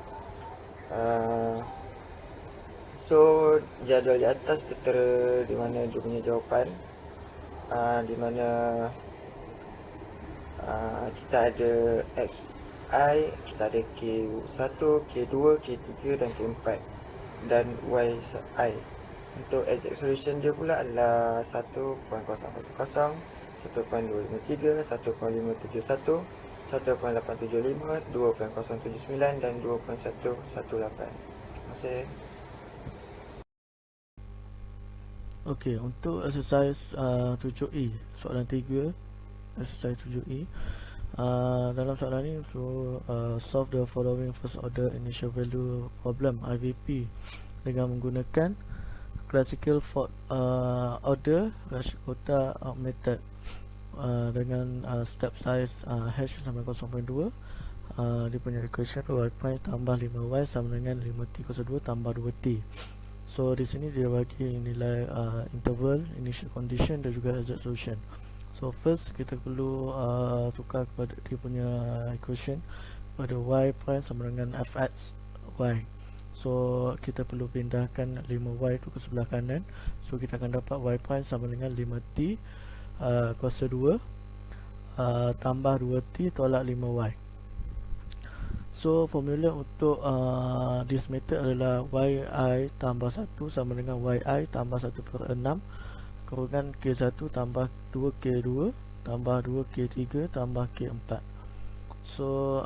So jadual di atas tertera di mana dia punya jawapan, di mana kita ada xi, kita ada k1, k2, k3 dan k4 dan yi. Untuk exact solution dia pula adalah 1.000, 1.553, 1.571, 1.875, 2.079 dan 2.118. Terima kasih. Okey, untuk exercise 7E, soalan 3, exercise 7E. Dalam soalan ni, solve the following first order initial value problem IVP dengan menggunakan classical fourth order Rashikota method dengan step size hash sampai 0.2. Dia punya equation y prime tambah 5y sama dengan 5t kuasa 2 tambah 2t. So di sini dia bagi nilai interval, initial condition dan juga exact solution. So first kita perlu tukar kepada dia punya equation pada y prime sama dengan fx y. So kita perlu pindahkan 5y tu ke sebelah kanan. So kita akan dapat y prime sama dengan 5t kuasa 2 tambah 2t tolak 5y. So formula untuk this method adalah yi tambah 1 sama dengan yi tambah 1/6 kurungan k1 tambah 2k2 tambah 2k3 tambah k4. So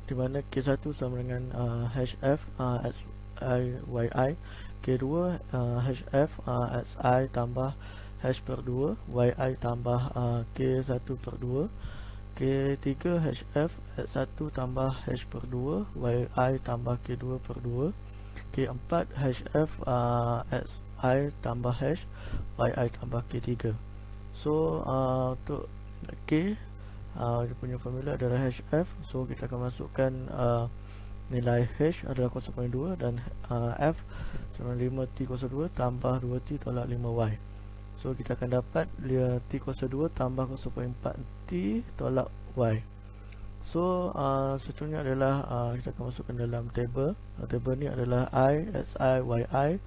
di mana k1 sama dengan hf xi yi, k2 hf xi tambah h/2 yi tambah k1/2, k3 hf x1 tambah h/2 yi tambah k2/2, k4 hf xi tambah h yi tambah k3. So untuk k dia punya formula adalah hf. So kita akan masukkan nilai h adalah 0.2 dan f sama 5t kuasa 2 tambah 2t tolak 5y. So kita akan dapat t kuasa 2 tambah 0.4t tolak y. So seterusnya adalah kita akan masukkan dalam table. Table ni adalah i, xi, yi,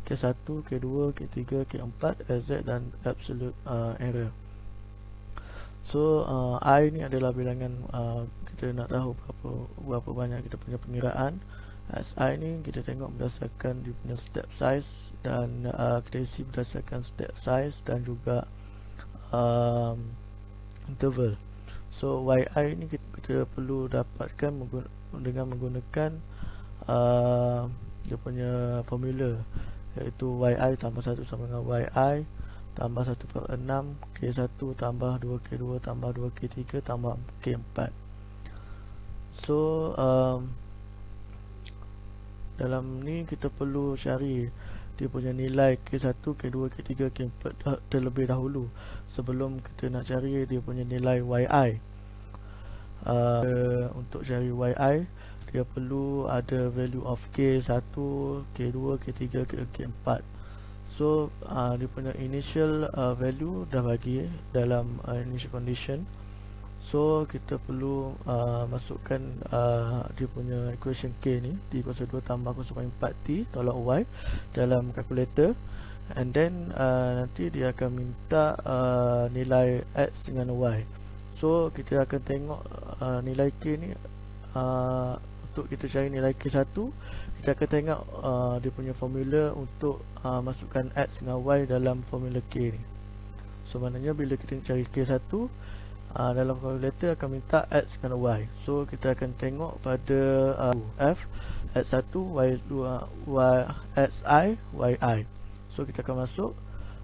k1, k2, k3, k4, sz dan absolute error. So I ni adalah bilangan kita nak tahu berapa banyak kita punya pengiraan. SI ni kita tengok berdasarkan dia punya step size dan kita isi berdasarkan step size dan juga interval. So YI ni kita perlu dapatkan dengan menggunakan dia punya formula, iaitu YI tambah 1 sama dengan YI tambah 1/6 K1 tambah 2K2 tambah 2K3 tambah K4. So dalam ni kita perlu cari dia punya nilai K1, K2, K3, K4 terlebih dahulu sebelum kita nak cari dia punya nilai YI. Untuk cari YI, dia perlu ada value of K1, K2, K3, K4. So dia punya initial value dah bagi dalam initial condition. So kita perlu masukkan dia punya equation K ni, T kuasa 2 tambah 0.4T tolak Y dalam calculator. And then nanti dia akan minta nilai X dengan Y. So kita akan tengok nilai K ni, untuk kita cari nilai K1, kita akan tengok dia punya formula untuk masukkan X dengan Y dalam formula K ni. So maknanya bila kita cari K1, dalam kalkulator akan minta x dan y. So kita akan tengok pada f x1 y2 xi yi. So kita akan masuk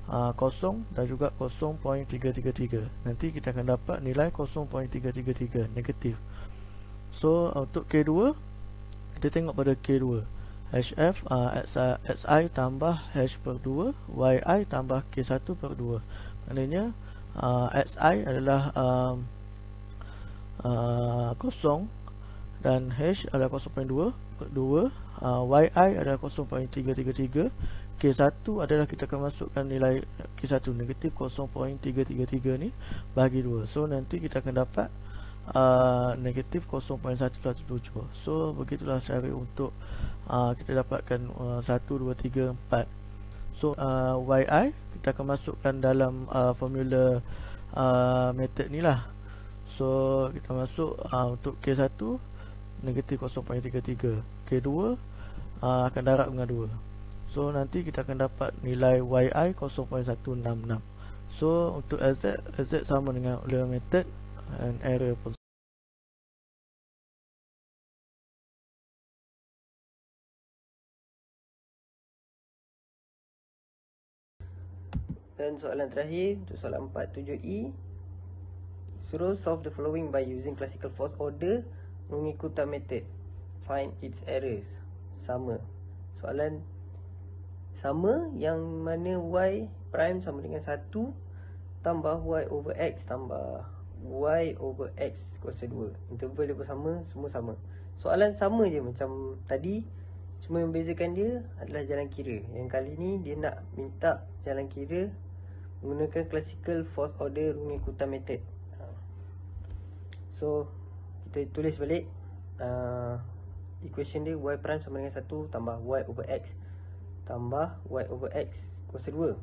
0 dan juga 0.333. Nanti kita akan dapat nilai 0.333 negatif. So untuk K2 kita tengok pada K2 HF xi tambah h per 2 yi tambah K1 per 2. Maknanya xi adalah 0 dan h adalah 0.2 per 2, yi adalah 0.333, K1 adalah kita akan masukkan nilai K1 negatif 0.333 ni bagi 2. So nanti kita akan dapat negatif 0.117. So begitulah cara untuk kita dapatkan 1, 2, 3, 4. So yi kita akan masukkan dalam formula method ni lah. So kita masuk untuk K1 negatif 0.33, K2 akan darab dengan 2. So nanti kita akan dapat nilai yi 0.166. So untuk z sama dengan Euler method and error pun. Dan soalan terakhir untuk soalan 47E, suruh solve the following by using classical first order Runge-Kutta method. Find its errors. Sama. Soalan sama yang mana y prime sama dengan 1 tambah y over x tambah y over x kuasa 2. Interval dia pun sama, semua sama. Soalan sama je macam tadi, cuma yang membezakan dia adalah jalan kira. Yang kali ni dia nak minta jalan kira menggunakan classical first order Runge-Kutta method. So kita tulis balik equation dia, y prime sama dengan 1 tambah y over x tambah y over x kuasa 2.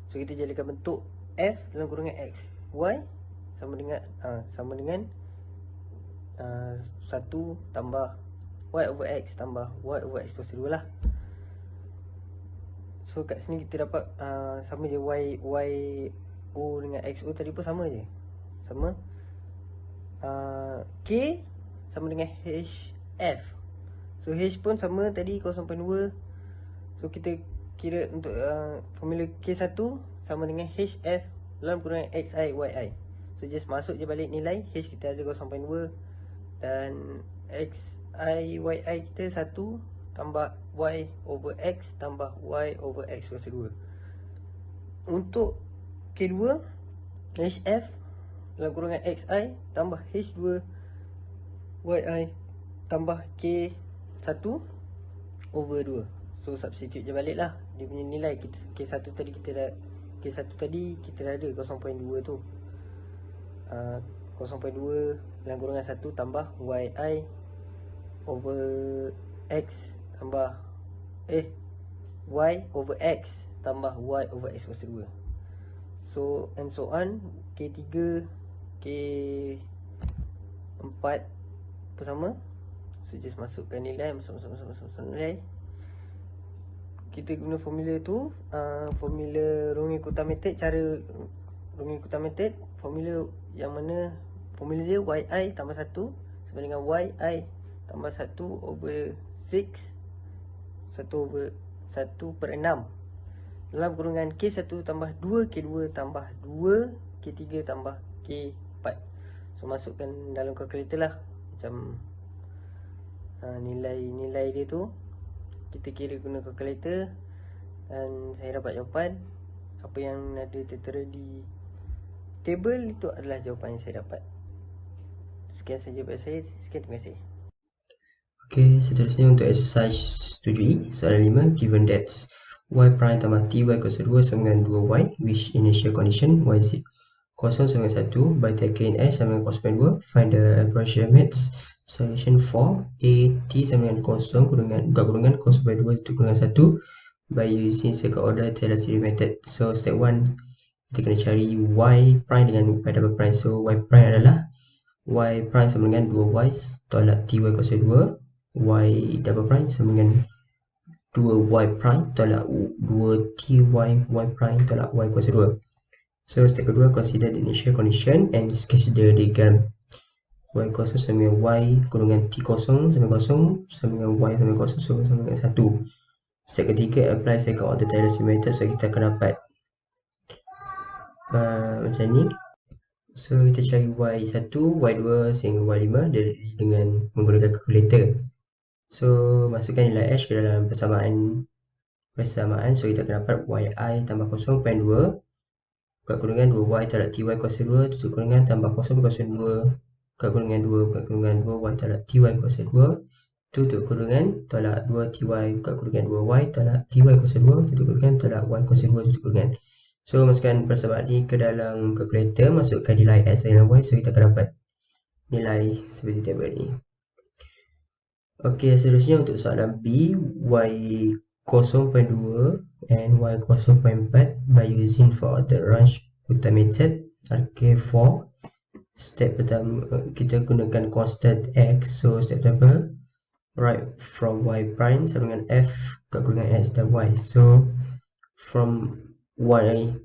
So kita jadikan bentuk f dalam kurungan x. Y sama dengan 1 tambah y over x tambah y over x kuasa 2 lah. So kat sini kita dapat sama je, y o dengan xo tadi pun sama je. Sama. K sama dengan hf. So h pun sama tadi 0.2. So kita kira untuk formula K1 sama dengan hf dalam kurungan xi yi. So just masuk je balik nilai. H kita ada 0.2 dan xi yi kita 1 tambah y over x tambah y over x kuasa 2. Untuk K2 hf dalam kurungan xi tambah h2 yi tambah k1 over 2. So substitute je balik lah dia punya nilai. K1 tadi kita dah ada 0.2 tu. 0.2 dalam kurungan 1 tambah yi over x tambah y over x tambah y over x kuasa 2. So and so on. K3 K4 pun sama. So just masukkan nilai, masuk nilai. Kita guna formula tu, formula Runge-Kutta method. Cara Runge-Kutta method, formula yang mana formula dia yi tambah 1 sama dengan yi tambah 1 over 6 1 over 1 per 6 dalam kurungan K1 tambah 2 K2 tambah 2 K3 tambah K4. So masukkan dalam kalkulator lah. Macam nilai dia tu kita kira guna kalkulator dan saya dapat jawapan. Apa yang ada tertera di table itu adalah jawapan yang saya dapat. Sekian saja daripada saya. Sekian, terima kasih. Okey, seterusnya untuk exercise 7E, soalan 5, given that y prime tambah ty kuasa 2 sama dengan 2y, which initial condition y is 0 sama dengan 1, by taking h sama dengan 0.2, find the approximate solution for a t sama dengan 0 kurungan 0.2 itu kurungan 1 by using second order Taylor series method. So step 1, kita kena cari y prime dengan y double prime. So y prime adalah y prime sama dengan 2y tolak ty kuasa 2, y double prime sama dengan 2y prime tolak 2ty y prime tolak y kuasa 2. So step kedua, consider the initial condition and sketch the diagram. Y kosong sama dengan Y kurungan T kosong sama dengan Y sama dengan kosong sama dengan 1. Step ketiga, apply second order Taylor series method. So kita akan dapat macam ni. So kita cari Y1, Y2 sehingga Y5 dengan menggunakan kalkulator. So masukkan nilai H ke dalam persamaan. So kita akan dapat YI tambah 0.2 buka kurungan 2Y tolak TY kuasa 2 tutup kurungan tambah 0 kuasa 2 buka kurungan 2 buka kurungan 2Y tolak TY kuasa 2 tutup kurungan tolak 2TY buka kurungan 2Y tolak TY kuasa 2 tutup kurungan tolak Y kuasa 2 tutup kurungan. So masukkan persamaan ni ke dalam kalkulator, masukkan nilai X dan Y. So kita akan dapat nilai seperti tabel ni. Okey, seterusnya untuk soalan B, Y 0.2 and Y 0.4 by using for the range Kuta method RK4. Step pertama kita gunakan constant X. So step pertama, right from Y prime sama dengan F buka kurungan X dan Y. So from Y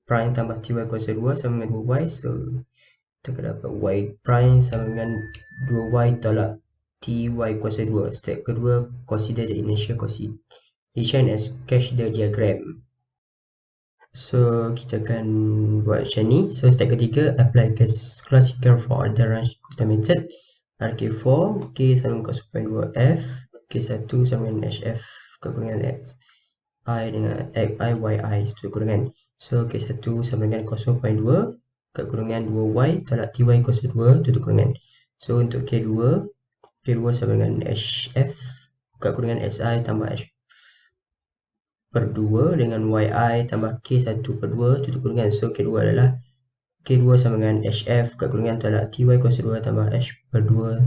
prime tambah TY kuasa 2 sama dengan 2Y. So kita akan dapat Y prime sama dengan 2Y tolak TY kuasa 2. Step kedua, consider the initial condition and sketch the diagram. So kita akan buat macam ni. So step ketiga, apply classical for the range Kuta method RK4. K sama dengan 0.2 F, K1 sama dengan HF buka kurungan X I dengan I YI tutup kurungan. So K1 sama dengan 0.2 buka kurungan 2Y tolak TY kuasa 2 tutup kurungan. So untuk K2 sama dengan HF buka kurungan SI tambah H per 2 dengan YI tambah K1 per 2 tutup kurungan. So K2 adalah K2 sama dengan HF buka kurungan tolak TY kuasa 2 tambah H per 2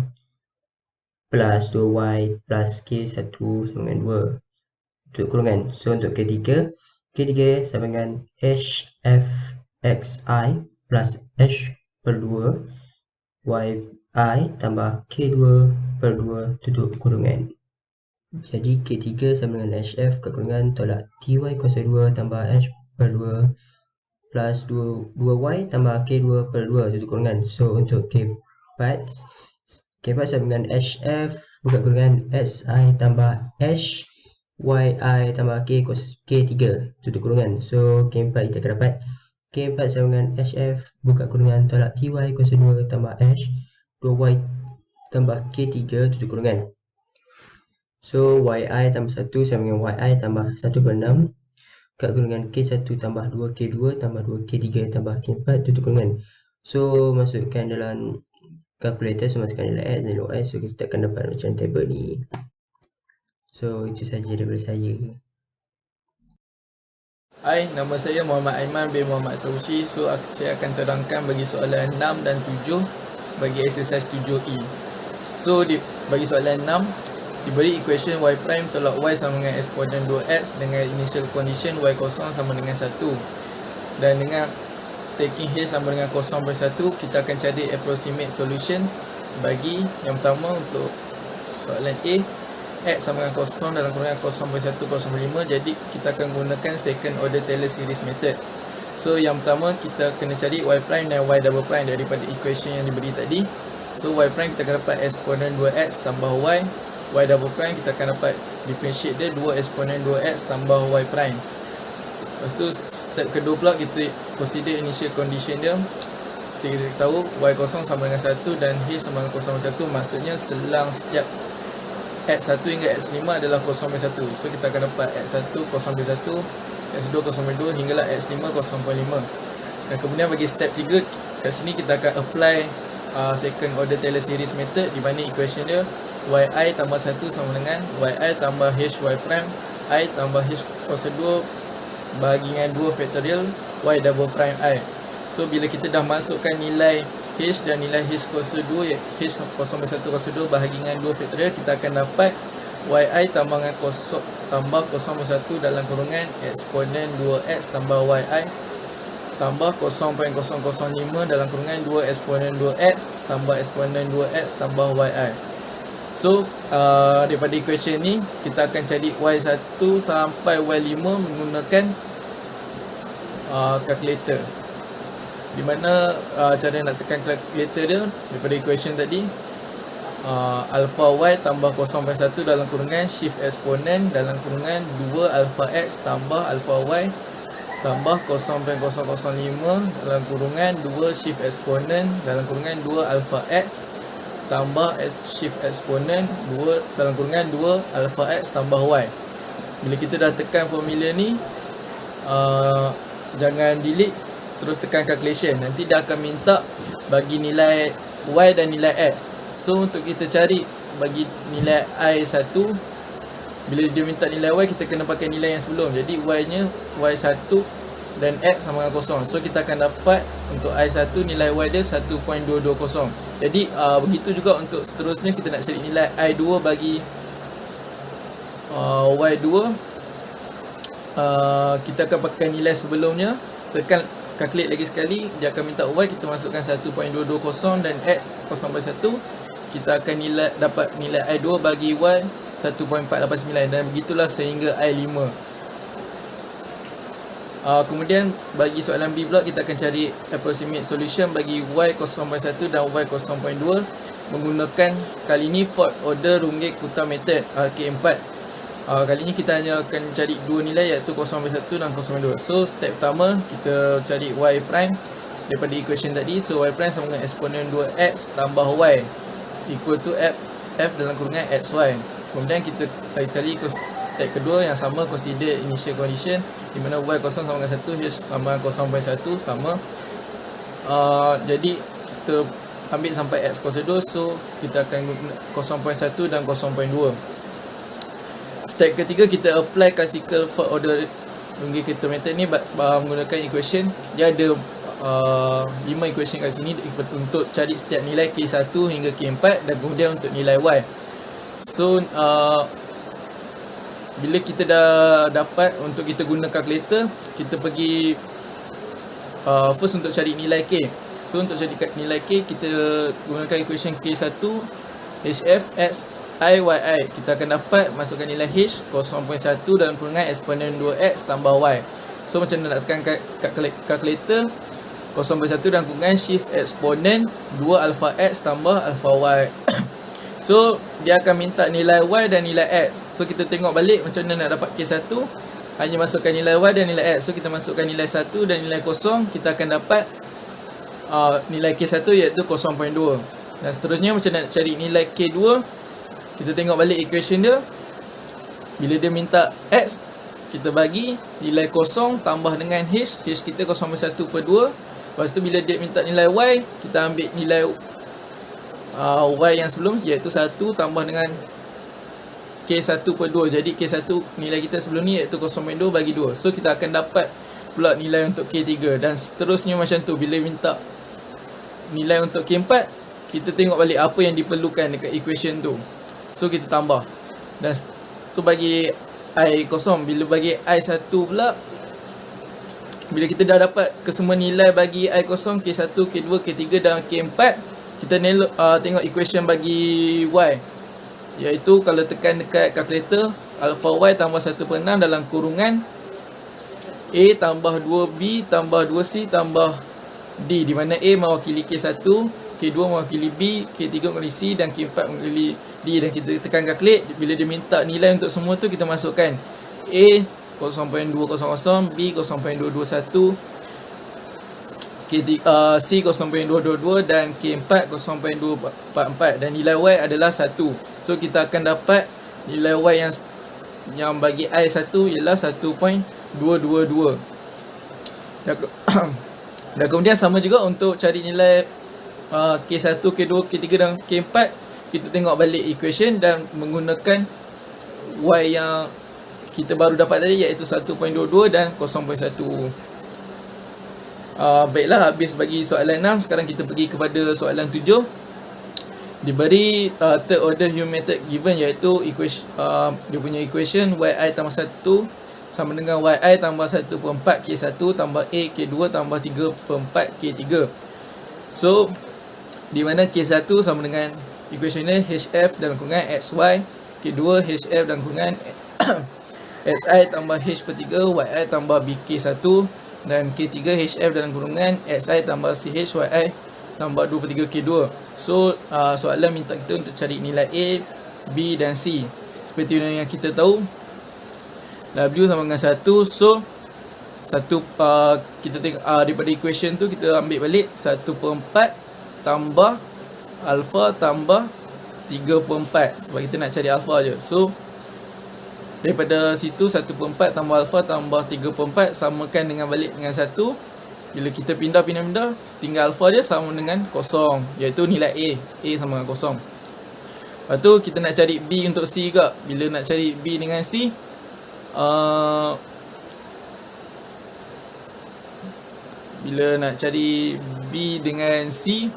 plus 2Y plus K1 sama dengan 2 tutup kurungan. So untuk K3 sama dengan HF XI plus H per 2 YI tambah K2 per 2 tutup kurungan. Jadi K3 sama dengan HF buka kurungan tolak TY kuasa 2 tambah H per 2 plus 2Y tambah K2 per 2 tutup kurungan. So untuk K4 sama dengan HF buka kurungan SI tambah H YI tambah K3 tutup kurungan. So K4 kita akan dapat K4 sama dengan HF buka kurungan tolak TY kuasa 2 tambah H 2Y tambah K3 tutup kurungan. So YI tambah 1 sama dengan YI tambah 1 per 6 buka kurungan K1 tambah 2K2 tambah 2K3 tambah K4 tutup kurungan. So masukkan dalam kalkulator, so masukkan nilai X dan nilai Y. So kita akan dapat macam tabel ni. So itu saja daripada saya. Hai, nama saya Muhammad Aiman bin Muhammad Tausi. So saya akan terangkan bagi soalan 6 dan 7 bagi exercise 7E. So bagi soalan 6, diberi equation y prime tolak y sama dengan eksponen 2x dengan initial condition y kosong sama dengan 1. Dan dengan taking h sama dengan 0/1, kita akan cari approximate solution bagi yang pertama untuk soalan A, x sama dengan 0 dalam kurungan 0/1 0/5. Jadi kita akan gunakan second order Taylor series method. So yang pertama kita kena cari y prime dan y double prime daripada equation yang diberi tadi. So y prime kita akan dapat eksponen 2x tambah y double prime kita akan dapat differentiate dia 2 eksponen 2x tambah y prime. Lepas tu step kedua pula kita consider initial condition dia. Seperti kita tahu y kosong sama dengan 1 dan h sama dengan 0/1, maksudnya selang setiap x1 hingga x5 adalah 0/1. So kita akan dapat x1 0/1, x2 0/2 hinggalah x5 0/5. Dan kemudian bagi step 3 kat sini kita akan apply second order Taylor series method, di mana equation dia yi tambah 1 sama dengan yi tambah hy prime I tambah h kuasa 2 bahagi dengan 2 factorial y double prime I. So bila kita dah masukkan nilai h dan nilai h kuasa 2, h 0/1 kuasa 2 bahagi dengan 2 factorial, kita akan dapat yi tambah dengan 0 tambah 0/1 dalam kurungan eksponen 2x tambah yi tambah 0.005 dalam kurungan 2 eksponen 2x tambah eksponen 2x tambah yi. So daripada equation ni kita akan cari y1 sampai y5 menggunakan kalkulator. di mana cara nak tekan calculator dia daripada equation tadi, alpha y tambah 0.1 dalam kurungan shift eksponen dalam kurungan 2 alpha x tambah alpha y tambah 0.005 dalam kurungan 2 shift eksponen dalam kurungan 2 alpha x tambah shift eksponen 2 dalam kurungan 2 alpha x tambah y. Bila kita dah tekan formula ni, jangan delete, terus tekan calculation. Nanti dia akan minta bagi nilai y dan nilai x. So untuk kita cari bagi nilai I1, bila dia minta nilai y, kita kena pakai nilai yang sebelum. Jadi y nya y1 dan x sama dengan kosong. So kita akan dapat untuk I1 nilai y dia 1.220. Jadi begitu juga untuk seterusnya, kita nak cari nilai I2 bagi y2, kita akan pakai nilai sebelumnya, tekan calculate lagi sekali, dia akan minta y, kita masukkan 1.220 dan x 0.1, kita akan dapat nilai I2 bagi y 1.489, dan begitulah sehingga I5. Kemudian bagi soalan B pula, kita akan cari approximate solution bagi y 0.1 dan y 0.2 menggunakan kali ini fourth order Runge-Kutta method RK4. Kali ini kita hanya akan cari dua nilai, iaitu 0.1 dan 0.2. So step pertama, kita cari y prime daripada equation tadi. So y prime sama dengan eksponen 2x tambah y equal to f dalam kurungan xy. Kemudian kita lagi sekali step kedua yang sama, consider initial condition, di mana y kosong sama dengan 1, h sama dengan 0.1 sama. Jadi kita ambil sampai x kuasa 2, so kita akan guna 0.1 dan 0.2. Step ketiga, kita apply classical fourth order Runge-Kutta method ni menggunakan equation. Dia ada 5 equation kat sini untuk cari setiap nilai K1 hingga K4 dan kemudian untuk nilai Y. So bila kita dah dapat, untuk kita guna calculator, kita pergi first untuk cari nilai K. So untuk cari nilai K, kita gunakan equation K1 HF X I Y I. Kita akan dapat masukkan nilai H 0.1 dalam kurungan eksponen 2x tambah y. So macam mana nak tekan calculator, 0.1 dalam kurungan shift eksponen 2 alpha x tambah alpha y. So dia akan minta nilai y dan nilai x. So kita tengok balik macam mana nak dapat K1. Hanya masukkan nilai y dan nilai x. So kita masukkan nilai 1 dan nilai kosong, kita akan dapat nilai K1 iaitu 0.2. Dan seterusnya macam nak cari nilai K2, kita tengok balik equation dia. Bila dia minta x, kita bagi nilai kosong tambah dengan h kita 0.1/2. Lepas tu bila dia minta nilai y, kita ambil nilai y yang sebelum, iaitu 1 tambah dengan K1/2. Jadi K1 nilai kita sebelum ni iaitu 0.2 bagi 2. So kita akan dapat pula nilai untuk K3, dan seterusnya macam tu. Bila minta nilai untuk K4, kita tengok balik apa yang diperlukan dekat equation tu. So kita tambah. Dan tu bagi I kosong. Bila bagi I1 pula, bila kita dah dapat kesemua nilai bagi I kosong, K1, K2, K3 dan K4, kita tengok equation bagi Y, iaitu kalau tekan dekat calculator, alpha Y tambah 1/6 dalam kurungan A tambah 2B tambah 2C tambah D, di mana A mewakili K1, K2 mewakili B, K3 mewakili C dan K4 mewakili D. Dan kita tekan calculate. Bila dia minta nilai untuk semua tu, kita masukkan A 0.200, B 0.221, C 0.222 dan K4 0.244, dan nilai Y adalah 1. So kita akan dapat nilai Y yang bagi I1 ialah 1.222. Dan kemudian sama juga untuk cari nilai K1, K2, K3 dan K4, kita tengok balik equation dan menggunakan Y yang kita baru dapat tadi, iaitu 1.22 dan 0.1. Baiklah, habis bagi soalan 6. Sekarang kita pergi kepada soalan 7. Diberi third order Hume method given, iaitu equation, dia punya equation yi tambah 1 sama dengan yi tambah 1/4 K1 tambah A K2 tambah 3/4 K3. So di mana K1 sama dengan equation ni HF dalam kurungan XY, K2 HF dalam kurungan XI tambah H/3 YI tambah BK1, dan K3 HF dalam kurungan XI tambah CH YI tambah 2/3 K2. So soalan minta kita untuk cari nilai A, B dan C. Seperti yang kita tahu, W sama dengan 1. So kita tengok daripada equation tu kita ambil balik 1/4 tambah alpha tambah 3/4 sebab kita nak cari alpha je. So daripada situ 1/4 tambah alpha tambah 3/4 samakan dengan balik dengan 1. Bila kita pindah tinggal alpha je sama dengan kosong, iaitu nilai A sama dengan kosong. Lepas tu kita nak cari B untuk C juga. Bila nak cari B dengan C, bila nak cari B dengan C,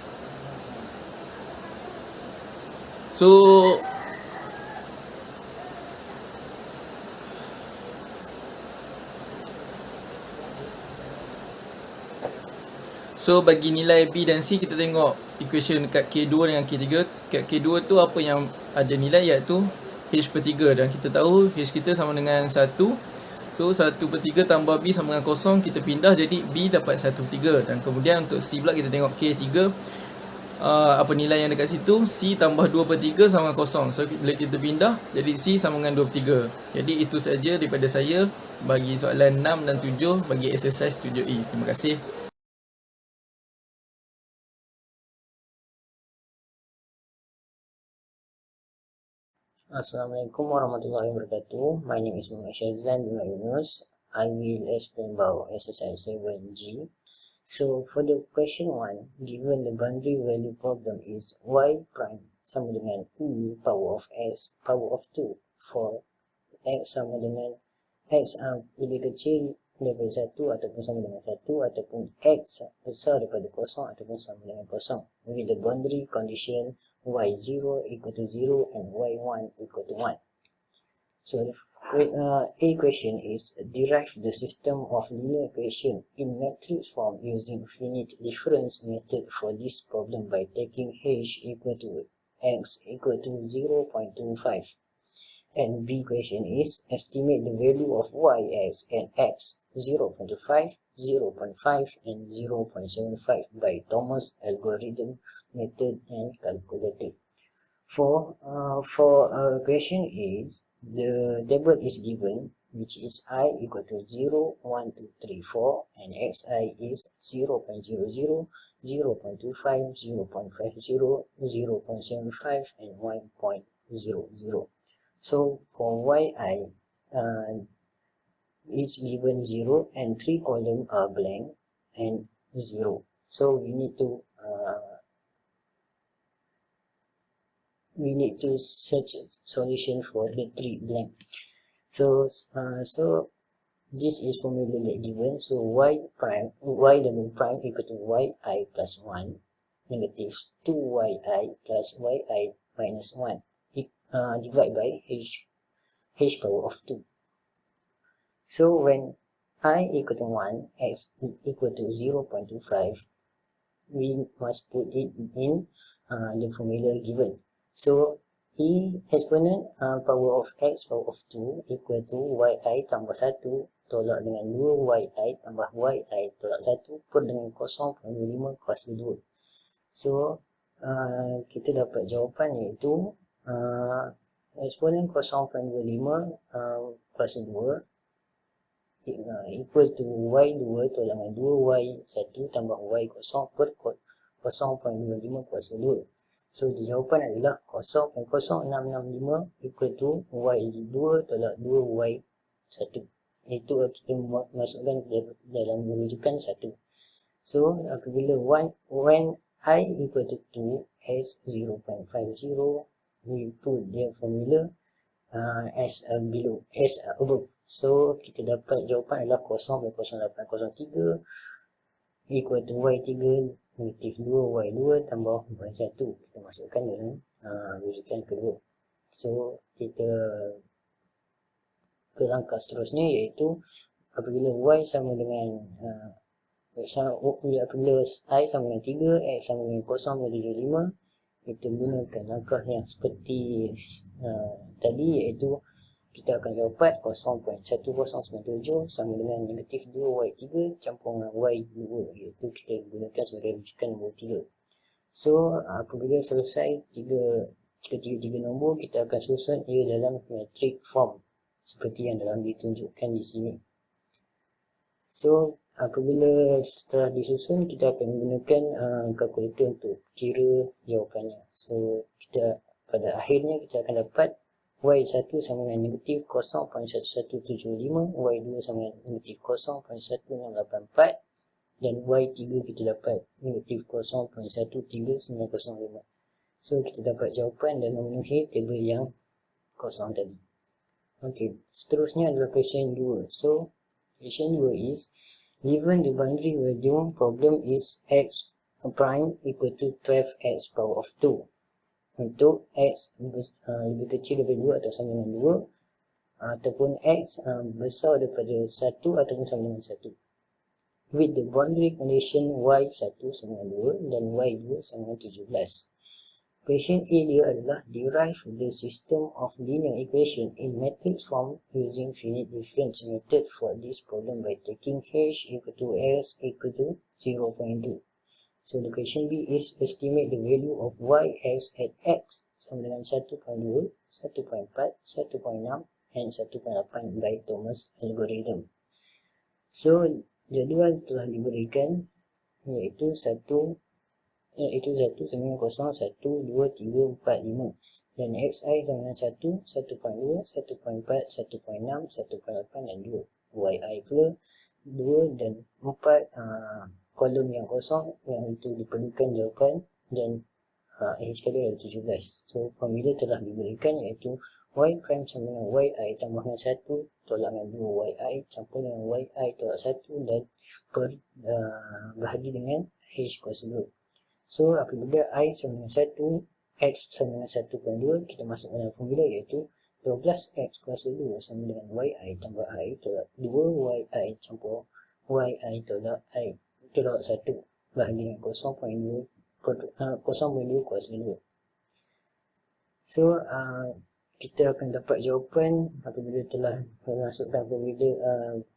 So bagi nilai B dan C, kita tengok equation dekat K2 dengan K3. Kat K2 tu apa yang ada nilai, iaitu H/3, dan kita tahu H kita sama dengan 1. So 1/3 tambah B sama dengan kosong, kita pindah jadi B dapat 1/3. Dan kemudian untuk C pula kita tengok K3, apa nilai yang dekat situ, C tambah 2/3 sama dengan kosong. So bila kita pindah jadi C sama dengan 2/3. Jadi itu saja daripada saya bagi soalan 6 dan 7 bagi exercise 7E. Terima kasih. Assalamualaikum warahmatullahi wabarakatuh. My name is Muhammad Syazan bin Yunus. I will explain about exercise 7G. So for the question 1, given the boundary value problem is y prime sama dengan e power of x power of 2 for x sama dengan x lebih kecil daripada 1 ataupun sama dengan 1 ataupun x besar daripada kosong ataupun sama dengan kosong, with the boundary condition y0 equal to 0 and y1 equal to 1. So A question is derive the system of linear equation in matrix form using finite difference method for this problem by taking h equal to x equal to 0.25. And B question is estimate the value of y, x and x 0.5, 0.5 and 0.75 by Thomas algorithm method and calculated. For question is the table is given, which is I equal to 0, 1, 2, 3, 4 and xi is 0.00, 0.25, 0.50, 0.75 and 1.00. So for yi is given 0 and 3 columns are blank and 0. So we need to search a solution for the 3 blank. So this is formula that given. So y double prime equal to yi plus 1 negative 2yi plus yi minus 1 divided by h power of 2. So when I equal to 1, x equal to 0.25, we must put it in the formula given. So E exponent power of x power of 2 equal to yi tambah 1 tolak dengan 2yi tambah yi tolak 1 per dengan 0.5 kuasa 2. So kita dapat jawapan iaitu eksponen 0.25 kuasa 2 equal to y2 tolak dengan 2y1 tambah y0 per 0.25 kuasa 2. So jawapan adalah 0.0665 equal to y2 tolak 2y1. Itu kita masukkan dalam rujukan 1. So apabila when I equal to 2 as 0.50, we put the formula as below, as above. So kita dapat jawapan adalah 0.0803 equal to y3 negatif 2 y2 tambah y1. Kita masukkan dalam rujukan kedua. So kita ke langkah seterusnya, iaitu apabila y sama dengan apabila I sama dengan 3, x sama dengan 0.75, kita gunakan langkah yang seperti tadi, iaitu kita akan dapat 0.1097 sama dengan negatif 2y3 campur dengan y2, iaitu kita gunakan sebagai rujukan nombor 3. So apabila selesai tiga nombor, kita akan susun ia dalam metric form seperti yang dalam ditunjukkan di sini. So apabila setelah disusun, kita akan menggunakan kalkulator untuk kira jawapannya. So kita pada akhirnya kita akan dapat y1 sama dengan negatif 0.1175, y2 sama dengan negatif 0.1684 dan y3 kita dapat negatif 0.13905. So kita dapat jawapan dan memenuhi tabel yang kosong tadi. Okey, seterusnya adalah question 2. So question 2 is, given the boundary value problem is x prime equal to 12x power of 2. Untuk x lebih kecil daripada 2 atau sama dengan 2, ataupun x besar daripada 1 ataupun sama dengan 1. With the boundary condition y1 sama dengan 2 dan y2 sama dengan 17. Question A dia adalah derive the system of linear equation in matrix form using finite difference method for this problem by taking h equal to s equal to 0.2. So the question B is estimate the value of y(x) at x sama dengan 1.2, 1.4, 1.6 and 1.8 by Thomas algorithm. So jadual telah diberikan iaitu 1 sama dengan 0, 1, 2, 3, 4, 5 dan xi sama dengan 1, 1.2, 1.4, 1.6, 1.8 dan 2. yi pula 2 dan 4 kolom yang kosong yang itu diperlukan jawapan dan akhir sekali adalah 17. So formula telah diberikan iaitu y prime sama dengan yi tambah dengan 1 tolak dengan 2 yi campur dengan yi tolak 1 dan bahagi dengan h kuasa 2. So apabila i sama dengan 1, x sama dengan 1.2, kita masukkan dalam formula iaitu 12x kuasa 2 sama dengan yi tambah i tolak 2 yi campur yi tolak i tolak 1 bahagi dengan 0.2 kuasa 2. So kita akan dapat jawapan apabila telah memasukkan formula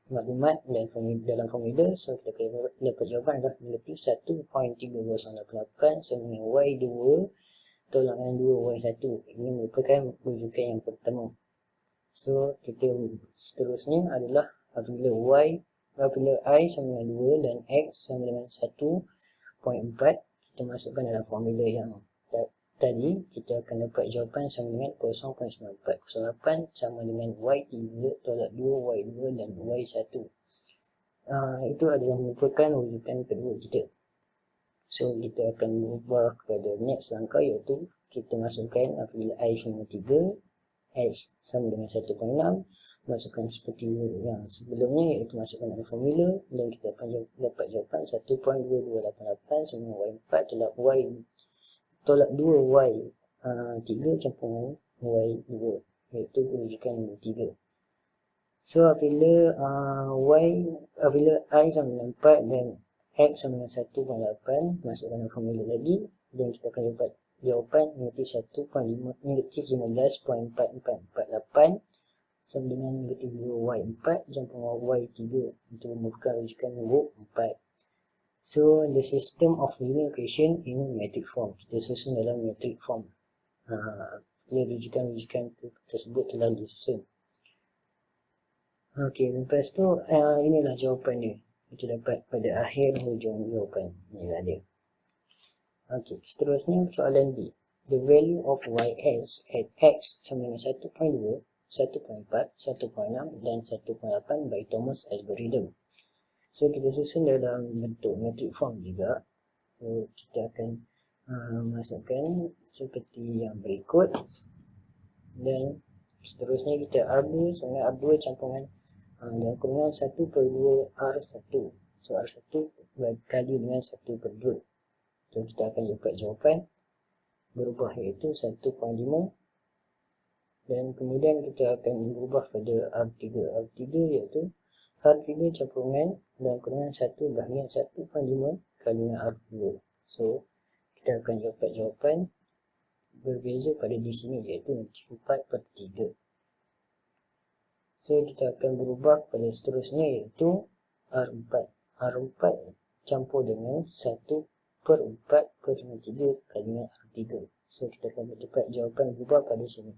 maklumat dan dalam formula. So kita akan dapat jawapan adalah negatif 1.3088 sama dengan y2 tolak dengan 2y1. Ini merupakan rujukan yang pertama. So kita seterusnya adalah apabila i sama dengan 2 dan x sama dengan 1.4, kita masukkan dalam formula yang tadi, kita akan dapat jawapan sama dengan 0.9408 sama dengan y3 tolak 2y2 dan y1. Itu adalah merupakan rujukan kedua kita. So kita akan berubah kepada next langkah iaitu kita masukkan apabila i sama dengan 3, x sama dengan 1.6, masukkan seperti yang sebelumnya iaitu masukkan dalam formula dan kita akan dapat jawapan 1.2288 sama dengan y4 tolak 2y3 campur y2 iaitu rujukan nombor 3. So apabila i sama dengan 4 dan x sama dengan 1.8, masukkan dalam formula lagi dan kita akan dapat jawapan negatif 15.4448 sama dengan negatif 2y4 campur y3 itu merupakan rujukan nombor 4. So the system of linear equation in metric form, kita susun dalam metric form. Rujukan-rujukan tersebut telah disusun. Okey, lepas tu inilah jawapan dia. Kita dapat pada akhir hujung jawapan. Inilah dia. Okey, seterusnya soalan B. The value of y(s) at x sama dengan 1.2, 1.4, 1.6 dan 1.8 by Thomas algorithm. So kita susun dalam bentuk metric form juga. So kita akan masukkan seperti yang berikut. Dan seterusnya kita R2 sama R2 campuran dan kurungan 1/2 R1. So R1 kali dengan 1/2. So kita akan dapat jawapan berubah iaitu 1.5 dan kemudian kita akan berubah pada R3 iaitu R3 campuran dan kurungan 1 bahagian 1.5 kali dengan R2. So kita akan dapat jawapan berbeza pada di sini iaitu 4/3. So kita akan berubah pada seterusnya iaitu R4. R4 campur dengan 1/4/3 kali dengan R3. So kita akan dapat jawapan berubah pada sini.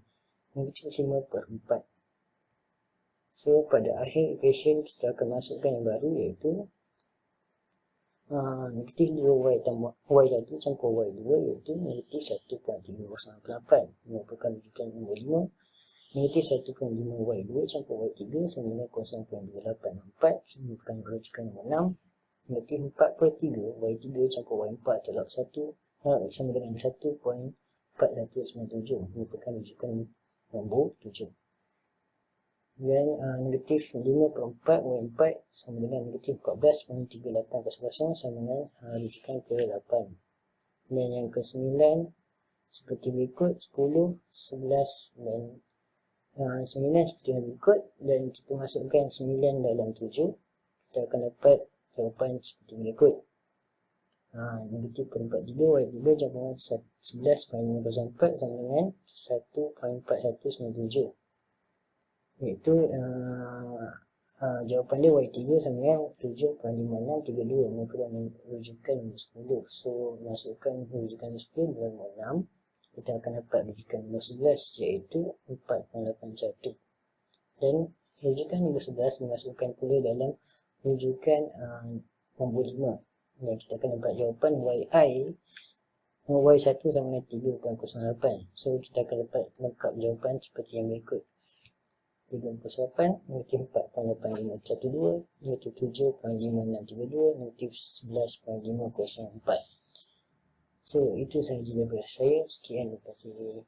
Negatif 5/4. So pada akhir equation kita akan masukkan yang baru iaitu negatif 2y tambah y1 campur y2 iaitu negatif 1.308 merupakan rujukan nombor 5. Negatif 1.5y2 campur y3 sama dengan 0.284 merupakan rujukan nombor 6. Negatif 4/3 y3 campur y4 tolak 1 sama dengan 1.4197 merupakan rujukan nombor 7. Dan negatif 5/4 y4 sama dengan negatif 14.3800 sama dengan rujukan ke-8. Dan yang ke-9 seperti berikut 10, 11 dan 9 seperti yang berikut, dan kita masukkan 9 dalam 7, kita akan dapat jawapan seperti berikut. Negatif 4/3 y3 campur 11.504 sama dengan 1.4197, iaitu jawapan dia y3 sama dengan 7.5632 merupakan rujukan nombor 10. So masukkan rujukan nombor 10 dalam nombor 6, kita akan dapat rujukan nombor 11 iaitu 4.81. Dan rujukan nombor 11 dimasukkan pula dalam rujukan nombor 5, dan kita akan dapat jawapan y1 sama dengan 3.08. So kita akan dapat lengkap jawapan seperti yang berikut. 3.08, negatif 4.8512, negatif 7.5632, negatif 11.504. So itu sahaja daripada saya. Sekian, terima kasih.